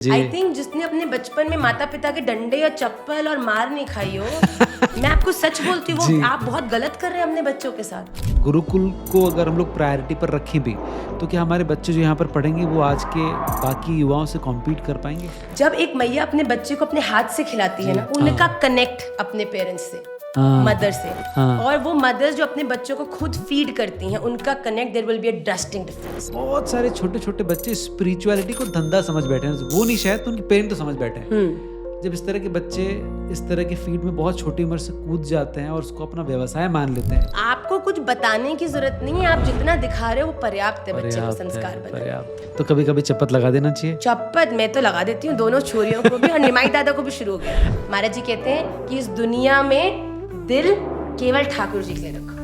आई जी। Think जिसने अपने बचपन में माता पिता के डंडे या चप्पल और मार नहीं खाई हो, मैं आपको सच बोलती हूँ, जी। वो आप बहुत गलत कर रहे हैं अपने बच्चों के साथ। गुरुकुल को अगर हम लोग प्रायोरिटी पर रखें भी, तो क्या हमारे बच्चे जो यहाँ पर पढ़ेंगे वो आज के बाकी युवाओं से कॉम्पीट कर पाएंगे? जब एक मैया अपने बच्चे को अपने हाथ से खिलाती है जी, ना, उनका हाँ। कनेक्ट अपने पेरेंट्स से, हाँ, मदर से, हाँ। और वो मदर्स जो अपने बच्चों को खुद फीड करती हैं, उनका connect, there will be a drastic difference. बहुत सारे छोटे छोटे बच्चे स्पिरिचुअलिटी को धंधा समझ बैठे हैं, वो नहीं शायद तो उनके पेरेंट तो समझ बैठे हैं। जब इस तरह के बच्चे इस तरह के फील्ड में बहुत छोटी उम्र से कूद जाते हैं और उसको अपना व्यवसाय मान लेते हैं। आपको कुछ बताने की जरूरत नहीं है, आप जितना दिखा रहे हो वो पर्याप्त है बच्चे को पर्याप्त संस्कार है, बनाने। पर्याप्त। तो कभी कभी चप्पत लगा देना चाहिए। चप्पत मैं तो लगा देती हूँ दोनों छोरियों को भी, और निमाई दादा को भी शुरू हो गया। महाराज जी कहते हैं कि इस दुनिया में दिल केवल ठाकुर जी के लिए रखो,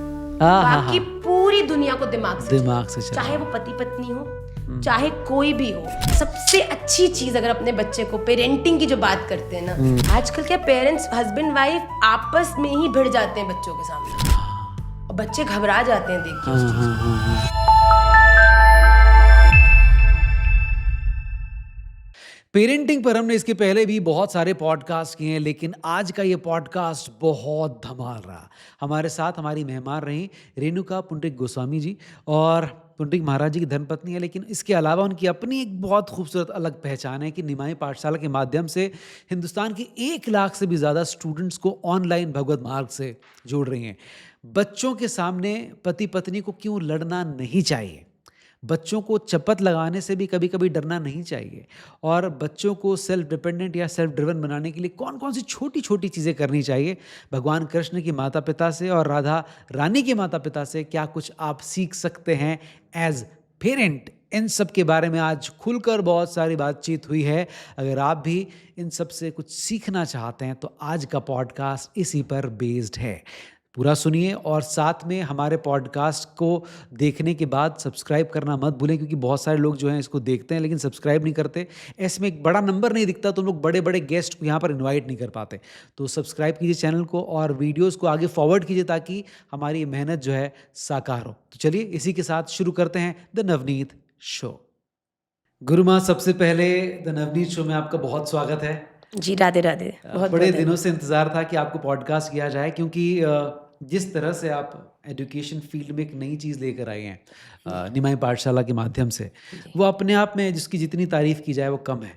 बाकी पूरी दुनिया को दिमाग से चलाओ। चाहे वो पति पत्नी हो, चाहे कोई भी हो। सबसे अच्छी चीज अगर अपने बच्चे को, पेरेंटिंग की जो बात करते हैं ना, आजकल क्या पेरेंट्स हस्बैंड वाइफ आपस में ही भिड़ जाते हैं बच्चों के सामने, और बच्चे घबरा जाते हैं देख के उस चीज को। पेरेंटिंग पर हमने इसके पहले भी बहुत सारे पॉडकास्ट किए हैं, लेकिन आज का ये पॉडकास्ट बहुत धमाल रहा। हमारे साथ हमारी मेहमान रही रेणुका पुंडरीक गोस्वामी जी, और पुंडरीक महाराज जी की धर्मपत्नी है, लेकिन इसके अलावा उनकी अपनी एक बहुत खूबसूरत अलग पहचान है कि निमाई पाठशाला के माध्यम से हिंदुस्तान के 1 लाख से भी ज़्यादा स्टूडेंट्स को ऑनलाइन भगवत मार्ग से जोड़ रही हैं। बच्चों के सामने पति पत्नी को क्यों लड़ना नहीं चाहिए, बच्चों को चपत लगाने से भी कभी कभी डरना नहीं चाहिए, और बच्चों को सेल्फ डिपेंडेंट या सेल्फ ड्रिवन बनाने के लिए कौन कौन सी छोटी छोटी चीज़ें करनी चाहिए, भगवान कृष्ण की माता पिता से और राधा रानी के माता पिता से क्या कुछ आप सीख सकते हैं एज पेरेंट, इन सब के बारे में आज खुलकर बहुत सारी बातचीत हुई है। अगर आप भी इन सब से कुछ सीखना चाहते हैं तो आज का पॉडकास्ट इसी पर बेस्ड है। पूरा सुनिए, और साथ में हमारे पॉडकास्ट को देखने के बाद सब्सक्राइब करना मत भूलें, क्योंकि बहुत सारे लोग जो हैं इसको देखते हैं लेकिन सब्सक्राइब नहीं करते। ऐसे में एक बड़ा नंबर नहीं दिखता तो हम लोग बड़े बड़े गेस्ट को यहाँ पर इनवाइट नहीं कर पाते। तो सब्सक्राइब कीजिए चैनल को और वीडियोस को आगे फॉरवर्ड कीजिए ताकि हमारी मेहनत जो है साकार हो। तो चलिए इसी के साथ शुरू करते हैं द नवनीत शो। गुरु माँ, सबसे पहले द नवनीत शो में आपका बहुत स्वागत है। जी राधे राधे। बहुत बड़े बहुत दिनों से इंतज़ार था कि आपको पॉडकास्ट किया जाए, क्योंकि जिस तरह से आप एजुकेशन फील्ड में एक नई चीज़ लेकर आए हैं निमाई पाठशाला के माध्यम से, वो अपने आप में जिसकी जितनी तारीफ़ की जाए वो कम है।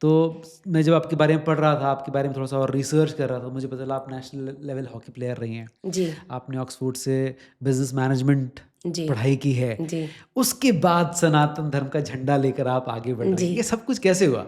तो मैं जब आपके बारे में पढ़ रहा था, आपके बारे में थोड़ा सा और रिसर्च कर रहा था, मुझे पता चला आप नेशनल लेवल हॉकी प्लेयर रही हैं। जी आपने ऑक्सफोर्ड से बिजनेस मैनेजमेंट जी पढ़ाई की है। जी उसके बाद सनातन धर्म का झंडा लेकर आप आगे बढ़ रहे हैं। ये सब कुछ कैसे हुआ?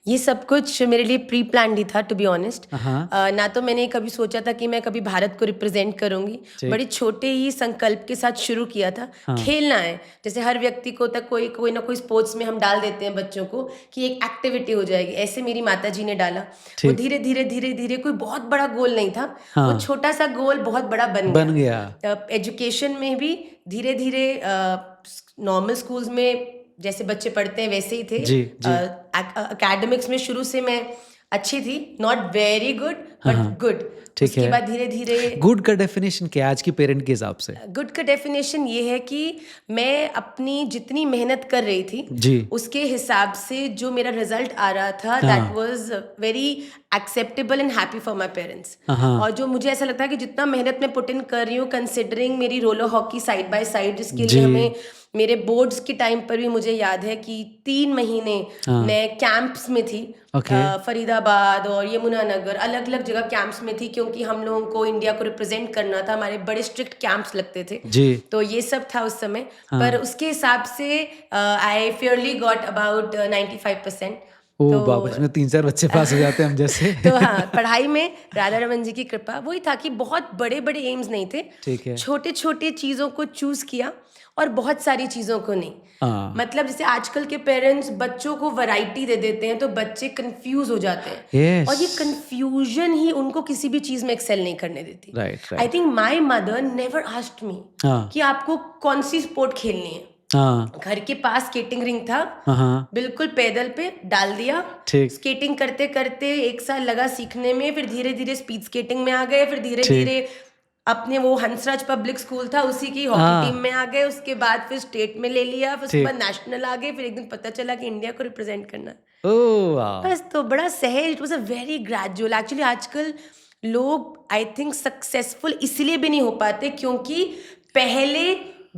ये सब कुछ मेरे लिए प्री प्लान्ड ही था, टू बी ऑनेस्ट। हाँ। ना तो मैंने कभी सोचा था कि मैं कभी भारत को रिप्रेजेंट करूंगी। ठीक। बड़े छोटे ही संकल्प के साथ शुरू किया था। हाँ। खेलना है, जैसे हर व्यक्ति को तक कोई ना कोई स्पोर्ट्स में हम डाल देते हैं बच्चों को कि एक एक्टिविटी हो जाएगी, ऐसे मेरी माता जी ने डाला। वो ठीक। धीरे धीरे धीरे धीरे, कोई बहुत बड़ा गोल नहीं था, हाँ। वो छोटा सा गोल बहुत बड़ा बन गया। एजुकेशन में भी धीरे धीरे नॉर्मल स्कूल्स में जैसे बच्चे पढ़ते हैं वैसे ही थे। जी, जी। एकेडमिक्स में शुरू से मैं अच्छी थी, not very good but good. ठीक उसके है। बाद धीरे धीरे गुड का डेफिनेशन क्या है आज की पेरेंट के हिसाब से? गुड का डेफिनेशन ये है कि मैं अपनी जितनी मेहनत कर रही थी जी। उसके हिसाब से जो मेरा रिजल्ट आ रहा था, that was very acceptable and happy for my parents. और जो मुझे ऐसा लगता है कि जितना मेहनत मैं पुट इन कर रही हूँ, कंसिडरिंग मेरी roller hockey side by side, जिसके लिए हमें मेरे बोर्ड्स के टाइम पर भी मुझे याद है कि 3 महीने मैं कैंप्स में थी। फरीदाबाद और यमुनानगर, अलग अलग जगह कैंप्स में थी, क्योंकि हम लोगों को इंडिया को रिप्रेजेंट करना था। हमारे बड़े स्ट्रिक्ट कैंप्स लगते थे जी। तो ये सब था उस समय। पर उसके हिसाब से आई फेयरली गॉट अबाउट 95%। ओ बाबा, इसमें 3-4 बच्चे पास हो जाते हैं हम जैसे। तो हाँ, पढ़ाई में राधा रमन जी की कृपा। वही था कि बहुत बड़े बड़े एम्स नहीं थे, ठीक है। छोटे छोटे चीजों को चूज किया और बहुत सारी चीजों को नहीं। मतलब जैसे आजकल के पेरेंट्स बच्चों को वैरायटी दे देते हैं तो बच्चे कंफ्यूज हो जाते हैं। और ये कंफ्यूजन ही उनको किसी भी चीज में एक्सेल नहीं करने देती। Right. I think my mother never asked me कि आपको कौन सी स्पोर्ट खेलनी है। घर के पास स्केटिंग रिंग था, बिल्कुल पैदल पे डाल दिया। स्केटिंग करते करते 1 साल लगा सीखने में, फिर धीरे धीरे स्पीड स्केटिंग में आ गए, फिर धीरे धीरे अपने वो हंसराज पब्लिक स्कूल था उसी की हॉकी टीम में आ गए, उसके बाद फिर स्टेट में ले लिया, फिर उसके बाद नेशनल आ गए, फिर एक दिन पता चला कि इंडिया को रिप्रेजेंट करना है। ओह वाह! बस तो बड़ा सहज, it was a very gradual. Actually आजकल लोग आई थिंक सक्सेसफुल इसलिए भी नहीं हो पाते क्योंकि पहले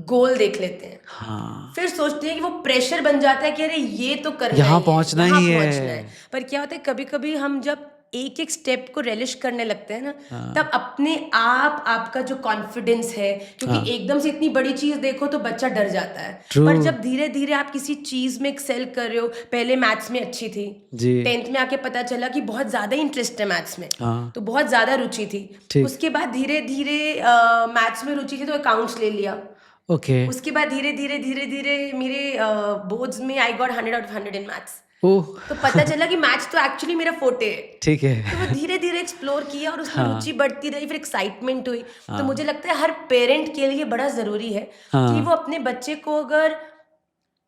गोल देख लेते हैं, हाँ, फिर सोचते हैं कि वो प्रेशर बन जाता है कि अरे ये तो करना यहाँ ही है, पहुँचना यहाँ ही पहुंचना है। है। पर क्या होता है कभी कभी हम जब एक एक स्टेप को रेलिश करने लगते हैं ना, हाँ, तब अपने आप आपका जो कॉन्फिडेंस है, क्योंकि हाँ, एकदम से इतनी बड़ी चीज देखो तो बच्चा डर जाता है। ट्रू। पर जब धीरे धीरे आप किसी चीज में एक्सेल कर रहे हो, पहले मैथ्स में अच्छी थी, जी, 10th में आके पता चला कि बहुत ज्यादा इंटरेस्ट है मैथ्स में, हाँ, तो बहुत ज्यादा रुचि थी। ठीक, उसके बाद धीरे धीरे मैथ्स में रुचि थी तो अकाउंट्स ले लिया। ओके, उसके बाद धीरे धीरे धीरे धीरे मेरे बोर्ड्स में I got 100 out of 100 in maths. Oh! तो पता चला कि मैथ्स तो एक्चुअली मेरा फोटे है। ठीक तो वो है। धीरे धीरे एक्सप्लोर किया और उसमें हाँ, रुचि बढ़ती रही, फिर एक्साइटमेंट हुई। तो हाँ, मुझे लगता है हर पेरेंट के लिए बड़ा ज़रूरी है कि हाँ, वो अपने बच्चे को अगर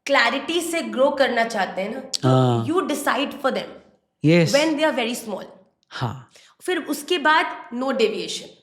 क्लैरिटी से ग्रो करना चाहते हैं ना, तो हाँ, you decide for them yes, when they are very small. हाँ, फिर उसके बाद नो डेविएशन।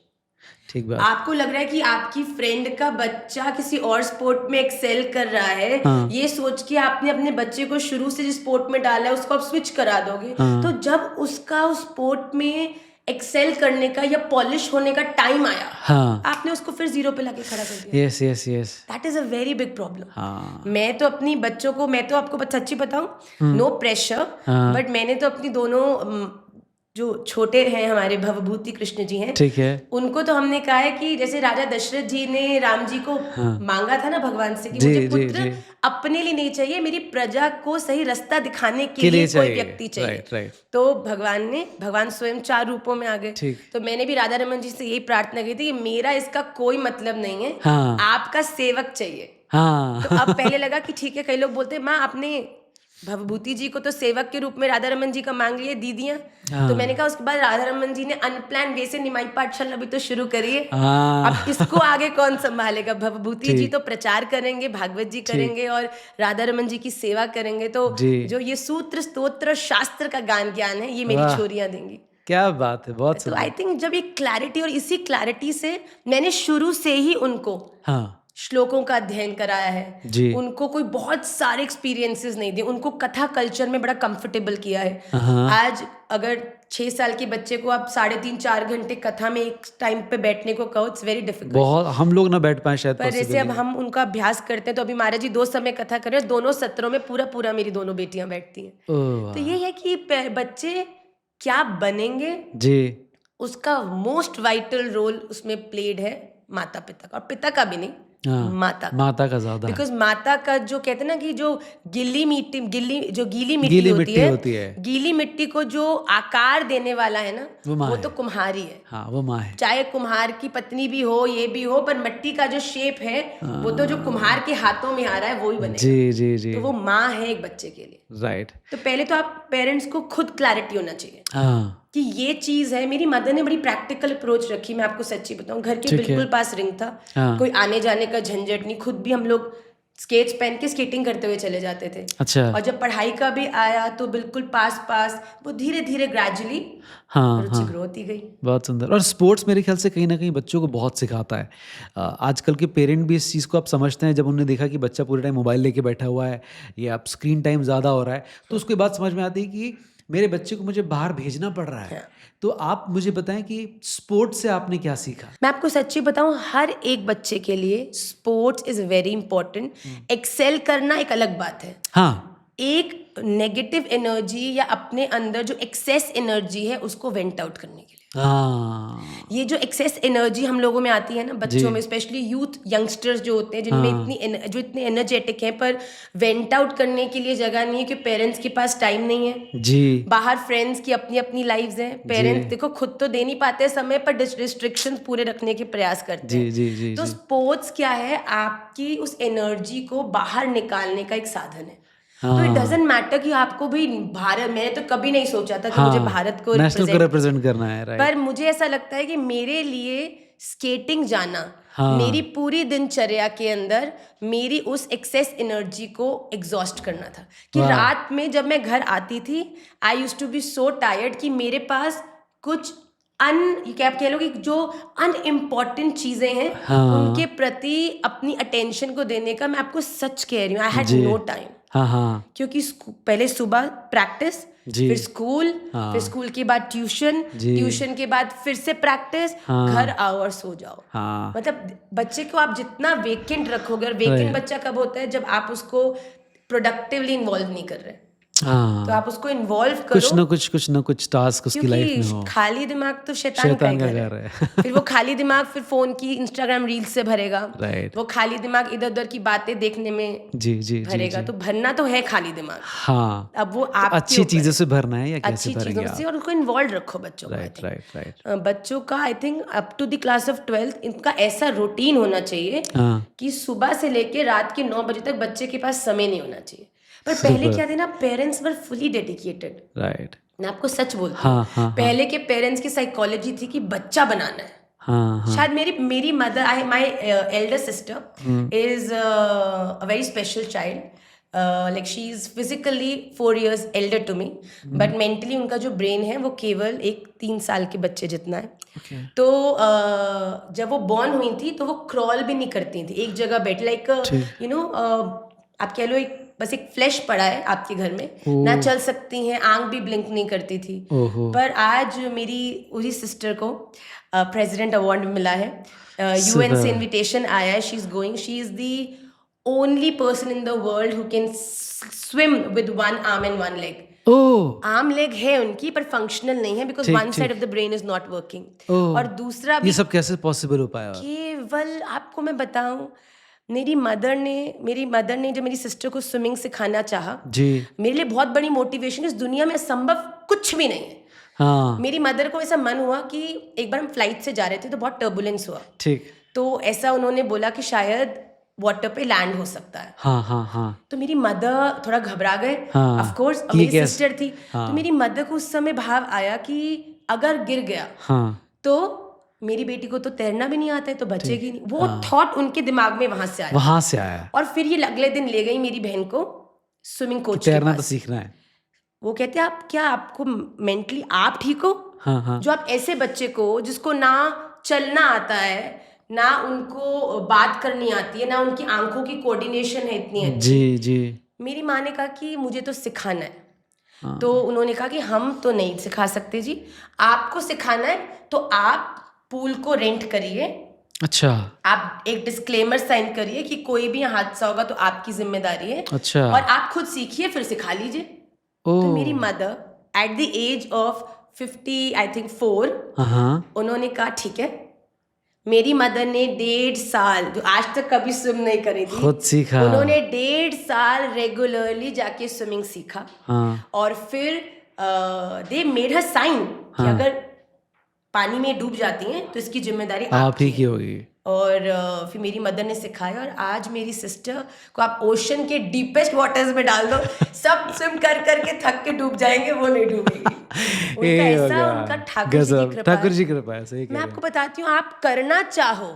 ठीक बात। आपको लग रहा है कि आपकी फ्रेंड का बच्चा किसी और स्पोर्ट में एक्सेल कर रहा है, हाँ, ये सोच के आपने अपने बच्चे को शुरू से जिस स्पोर्ट में डाला है उसको आप स्विच करा दोगे, हाँ, तो जब उसका उस स्पोर्ट में एक्सेल करने का या पॉलिश होने का टाइम आया, हाँ, आपने उसको फिर जीरो पे लाके खड़ा कर दिया। Yes, yes, yes, that is a very big problem. हाँ, मैं तो अपनी बच्चों को, मैं तो आपको सच्ची बताऊं, नो प्रेशर, हाँ, बट मैंने तो अपनी दोनों जो छोटे हैं हमारे भवभूति कृष्ण जी हैं, ठीक है, उनको तो हमने कहा है कि जैसे राजा दशरथ जी ने राम जी को हाँ, मांगा था ना भगवान से कि जी, मुझे जी, पुत्र जी, अपने लिए नहीं चाहिए, मेरी प्रजा को सही रास्ता दिखाने के के लिए लिए कोई चाहिए, व्यक्ति चाहिए। राइट, राइट, तो भगवान स्वयं 4 रूपों में आ गए। ठीक, तो मैंने भी राधा रमन जी से यही प्रार्थना की थी कि मेरा इसका कोई मतलब नहीं है, हाँ, आपका सेवक चाहिए। हाँ, तो अब पहले लगा कि ठीक है, कई लोग बोलते हैं माँ आपने भवभूति जी को तो सेवक के रूप में राधा रमन जी का मांग लिए दीदियां। हाँ, तो मैंने कहा उसके बाद राधा रमन जी ने अनप्लान वे से निमाई पाठशाला भी तो शुरू करी है। हाँ, अब इसको आगे कौन संभालेगा? भवभूति जी ठीक, तो प्रचार करेंगे, भागवत जी ठीक, करेंगे और राधा रमन जी की सेवा करेंगे। तो जी, जो ये सूत्र स्तोत्र शास्त्र का ज्ञान है ये मेरी वाह! छोरियां देंगी। क्या बात है, बहुत तो आई सुंदर। थिंक जब ये क्लैरिटी, और इसी क्लैरिटी से मैंने शुरू से ही उनको हाँ, श्लोकों का अध्ययन कराया है, जी, उनको कोई बहुत सारे एक्सपीरियंसेस नहीं दिए, उनको कथा कल्चर में बड़ा कंफर्टेबल किया है। हाँ, आज अगर 6 साल के बच्चे को आप 3.5-4 घंटे कथा में एक टाइम पे बैठने को कहो, इट्स वेरी डिफिकल्ट। बहुत हम लोग ना बैठ पाए शायद पर जैसे पॉसिबल अब नहीं। हम उनका अभ्यास करते हैं, तो अभी महाराज जी 2 समय कथा कर रहे हैं, दोनों सत्रों में पूरा मेरी दोनों बेटियां बैठती हैं। ओह तो ये वाह! है कि बच्चे क्या बनेंगे, जी, उसका मोस्ट वाइटल रोल उसमें प्लेड है माता पिता का, और पिता का भी नहीं, हाँ, माता का। माता का ज़्यादा है। बिकॉज माता का जो कहते हैं ना कि जो गीली मिट्टी गीली गीली होती मिट्टी है, होती है। गीली मिट्टी को जो आकार देने वाला है ना, वो माँ वो है। तो कुम्हार ही है। हाँ, वो माँ है। चाहे कुम्हार की पत्नी भी हो, ये भी हो, पर मिट्टी का जो शेप है वो तो जो कुम्हार के हाथों में आ रहा है वो ही बनेगा। जी, जी, जी, तो वो माँ है एक बच्चे के लिए। राइट। तो पहले तो आप पेरेंट्स को खुद क्लैरिटी होना चाहिए हाँ, कि ये चीज है। मेरी मदर ने बड़ी प्रैक्टिकल अप्रोच रखी, मैं आपको सच्ची बताऊं। घर के ठीक है। बिल्कुल पास रिंग था, हाँ, कोई आने जाने का झंझट नहीं, खुद भी हम लोग स्केट्स पहन के स्केटिंग करते हुए चले जाते थे। अच्छा, और जब पढ़ाई का भी आया तो बिल्कुल पास वो धीरे धीरे ग्रेजुअली हाँ, रुचि हाँ, ग्रो होती गई। बहुत सुंदर। और स्पोर्ट्स मेरे ख्याल से कहीं ना कहीं बच्चों को बहुत सिखाता है। आजकल के पेरेंट भी इस चीज़ को आप समझते हैं, जब उन्होंने देखा कि बच्चा पूरे टाइम मोबाइल लेके बैठा हुआ है या अब स्क्रीन टाइम ज़्यादा हो रहा है, तो उसके बाद समझ में आती है कि मेरे बच्चे को मुझे बाहर भेजना पड़ रहा है। तो आप मुझे बताएं कि स्पोर्ट्स से आपने क्या सीखा? मैं आपको सच्ची बताऊं, हर एक बच्चे के लिए sports is very important. Excel करना एक अलग बात है, हाँ, एक नेगेटिव एनर्जी या अपने अंदर जो एक्सेस एनर्जी है उसको वेंट आउट करने के लिए। हाँ, ये जो एक्सेस एनर्जी हम लोगों में आती है ना, बच्चों जी। में, स्पेशली यूथ यंगस्टर्स जो होते हैं, जिनमें हाँ, जो इतने एनर्जेटिक हैं, पर वेंट आउट करने के लिए जगह नहीं है, क्योंकि पेरेंट्स के पास टाइम नहीं है। जी, बाहर फ्रेंड्स की अपनी अपनी लाइव्स हैं, पेरेंट्स देखो खुद तो दे नहीं पाते समय, पर रिस्ट्रिक्शंस पूरे रखने के प्रयास करते जी, हैं। जी, जी, तो जी, स्पोर्ट्स क्या है, आपकी उस एनर्जी को बाहर निकालने का एक साधन है। तो इट हाँ, डजेंट मैटर कि आपको भी भारत, मैंने तो कभी नहीं सोचा था कि मुझे हाँ, भारत को नेशनल को रिप्रेजेंट करना है, राइट। पर मुझे ऐसा लगता है कि मेरे लिए स्केटिंग जाना, हाँ, मेरी पूरी दिनचर्या के अंदर मेरी उस एक्सेस एनर्जी को एग्जॉस्ट करना था। कि वाह। रात में जब मैं घर आती थी, I used to be so tired कि मेरे पास कुछ ये क्या आप कह लो कि जो अनइम्पॉर्टेंट चीजें हैं उनके प्रति अपनी अटेंशन को देने का, मैं आपको सच कह रही हूँ, आई हैड नो टाइम। हाँ क्योंकि पहले सुबह प्रैक्टिस, फिर स्कूल, फिर स्कूल के बाद ट्यूशन, ट्यूशन के बाद फिर से प्रैक्टिस, घर आओ और सो जाओ। मतलब बच्चे को आप जितना वेकेंट रखोगे, और वेकेंट बच्चा कब होता है जब आप उसको प्रोडक्टिवली इन्वॉल्व नहीं कर रहे। तो आप उसको इन्वॉल्व करो, कुछ ना कुछ टास्क उसकी लाइफ में हो। खाली दिमाग तो शैतान का घर है। फिर वो खाली दिमाग फिर फोन की इंस्टाग्राम रील्स से भरेगा, वो खाली दिमाग इधर उधर की बातें देखने में भरेगा। तो भरना तो है खाली दिमाग। हाँ, अब वो आप अच्छी चीजों से भरना है या कैसे अच्छी भरेंगे चीजों से, और उनको इन्वॉल्व रखो बच्चों को। राइट। बच्चों का I think up to the class of 12th इनका ऐसा रूटीन होना चाहिए कि सुबह से लेके रात के 9 बजे तक बच्चे के पास समय नहीं होना चाहिए। पर पहले क्या थे ना, parents were fully dedicated. Right, मैं आपको सच बोलती हूँ, पहले के पेरेंट्स की साइकोलॉजी थी कि बच्चा बनाना है। शायद मेरी mother, my elder sister is a very special child, like she is physically 4 years elder to me, but mentally उनका जो ब्रेन है वो केवल एक 3 साल के बच्चे जितना है। तो जब वो बॉर्न हुई थी तो वो क्रॉल भी नहीं करती थी एक जगह बैठ, लाइक यू नो आप कह लो एक बस एक फ्लैश पड़ा है आपके घर में, ना चल सकती हैं, आंख भी ब्लिंक नहीं करती थी। पर आज मेरी उसी सिस्टर को प्रेसिडेंट अवार्ड मिला है, UN से इनविटेशन आया है, she is going, she is the only person in the world who can swim with 1 arm and 1 leg। Arm leg है उनकी पर फंक्शनल नहीं है, because one side of the brain is not working. और दूसरा भी ये सब कैसे पॉसिबल हो पाया? केवल आपको मैं बताऊं, मेरी मदर ने जब मेरी सिस्टर को स्विमिंग सिखाना चाहा, मेरे लिए बहुत बड़ी मोटिवेशन, इस दुनिया में असंभव कुछ भी नहीं है। मेरी मदर को ऐसा मन हुआ कि एक बार हम फ्लाइट से जा रहे थे तो बहुत टर्बुलेंस हुआ, तो ऐसा उन्होंने बोला कि शायद वाटर पे लैंड हो सकता है। तो मेरी मदर थोड़ा घबरा गए, ऑफ कोर्स मेरी सिस्टर थी, तो मेरी मदर को उस समय भाव आया कि अगर गिर गया तो मेरी बेटी को तो तैरना भी नहीं आता है तो बचेगी नहीं। वो थॉट उनके दिमाग में वहां से आया। और फिर ये अगले दिन ले गई मेरी बहन को स्विमिंग कोच, तैरना तो सीखना है। वो कहते हैं आप क्या, आपको मेंटली आप ठीक हो? जो आप ऐसे बच्चे को जिसको ना चलना आता है, ना उनको बात करनी आती है, ना उनकी आंखों की कोऑर्डिनेशन है इतनी अच्छी। जी। मेरी माँ ने कहा कि मुझे तो सिखाना है। तो उन्होंने कहा कि हम तो नहीं सिखा सकते जी, आपको सिखाना है तो आप पूल को रेंट करिए। अच्छा। आप एक डिस्क्लेमर साइन करिए कि कोई भी हादसा होगा तो आपकी जिम्मेदारी है। अच्छा। और आप खुद सीखिए फिर सिखा लीजिए। तो मेरी mother at the age of 50 I think 4 उन्होंने कहा ठीक है। मेरी मदर ने 1.5 साल, जो आज तक कभी स्विम नहीं करी थी, खुद सीखा। उन्होंने 1.5 साल रेगुलरली जाके स्विमिंग सीखा। और फिर दे मेड हर साइन कि अगर पानी में डूब जाती हैं तो इसकी जिम्मेदारी आप ही की होगी। और फिर मेरी मदर ने सिखाया, और आज मेरी सिस्टर को आप ओशन के डीपेस्ट वाटर्स में डाल दो, सब स्विम कर करके थक के डूब जाएंगे, वो नहीं डूबेगी। उनका ऐसा, उनका ठाकुर जी की कृपा है। सही मैं आपको बताती हूँ, आप करना चाहो।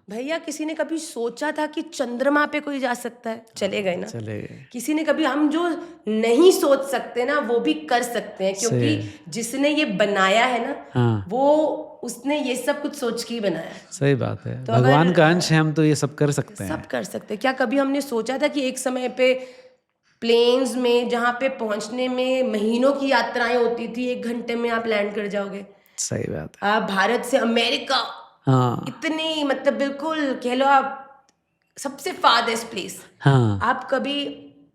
भैया किसी ने कभी सोचा था कि चंद्रमा पे कोई जा सकता है? चले गए ना, चले गए। किसी ने कभी, हम जो नहीं सोच सकते ना वो भी कर सकते हैं, क्योंकि जिसने ये बनाया है ना वो उसने ये सब कुछ सोच के ही बनाया। सही बात है। तो भगवान का अंश है, हम तो ये सब कर सकते हैं। सब कर सकते हैं। क्या कभी हमने सोचा था कि एक समय पे प्लेन्स में जहाँ पे पहुंचने में महीनों की यात्राएं होती थी, 1 घंटे में आप लैंड कर जाओगे? सही बात है। आप भारत से अमेरिका, इतनी मतलब बिल्कुल कह लो आप सबसे फारदेस्ट प्लेस, आप कभी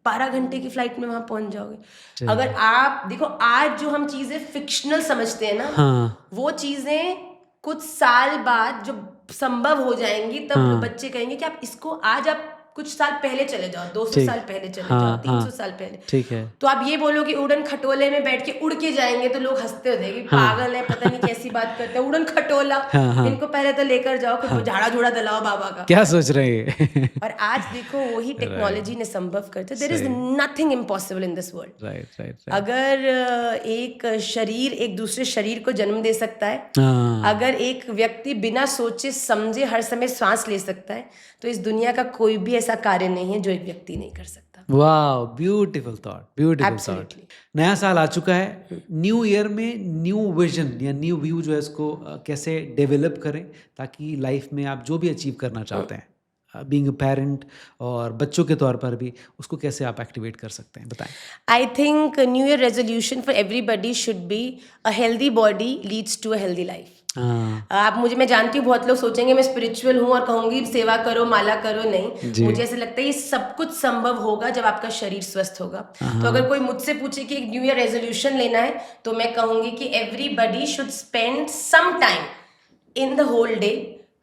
12 घंटे की फ्लाइट में वहां पहुंच जाओगे। अगर आप देखो, आज जो हम चीजें फिक्शनल समझते हैं ना, वो चीजें कुछ साल बाद जब संभव हो जाएंगी तब बच्चे कहेंगे कि आप इसको, आज आप कुछ साल पहले चले जाओ, 200 साल पहले चले जाओ, 300 साल पहले, ठीक है, तो आप ये बोलो कि उड़न खटोले में बैठ के उड़ के जाएंगे, तो लोग हंसते हो जाएंगे, पागल है, पता नहीं कैसी बात करते हैं, उड़न खटोला, इनको पहले तो लेकर जाओ, कुछ झाड़ा झूड़ा दलाओ बाबा का, क्या सोच रहे हैं। और आज देखो वही टेक्नोलॉजी ने संभव करते, there is nothing impossible in this world. Right. अगर एक शरीर एक दूसरे शरीर को जन्म दे सकता है, अगर एक व्यक्ति बिना सोचे समझे हर समय सांस ले सकता है, तो इस दुनिया का कोई भी ऐसा कार्य नहीं है जो एक व्यक्ति नहीं कर सकता। वाह, beautiful thought, beautiful thought. Absolutely. नया साल आ चुका है, न्यू ईयर में न्यू विजन या न्यू व्यू जो है इसको कैसे डेवलप करें ताकि लाइफ में आप जो भी अचीव करना चाहते हैं, बीइंग अ पेरेंट और बच्चों के तौर पर भी, उसको कैसे आप एक्टिवेट कर सकते हैं, बताएं। I think new year resolution for everybody should be a healthy body leads to a healthy life. हाँ मैं जानती हूँ बहुत लोग सोचेंगे मैं स्पिरिचुअल हूँ और कहूंगी सेवा करो, माला करो। नहीं, जी। मुझे ऐसा लगता है ये सब कुछ संभव होगा जब आपका शरीर स्वस्थ होगा। तो अगर कोई मुझसे पूछे कि एक न्यू ईयर रेजोल्यूशन लेना है तो मैं कहूंगी कि everybody should spend some time in the whole day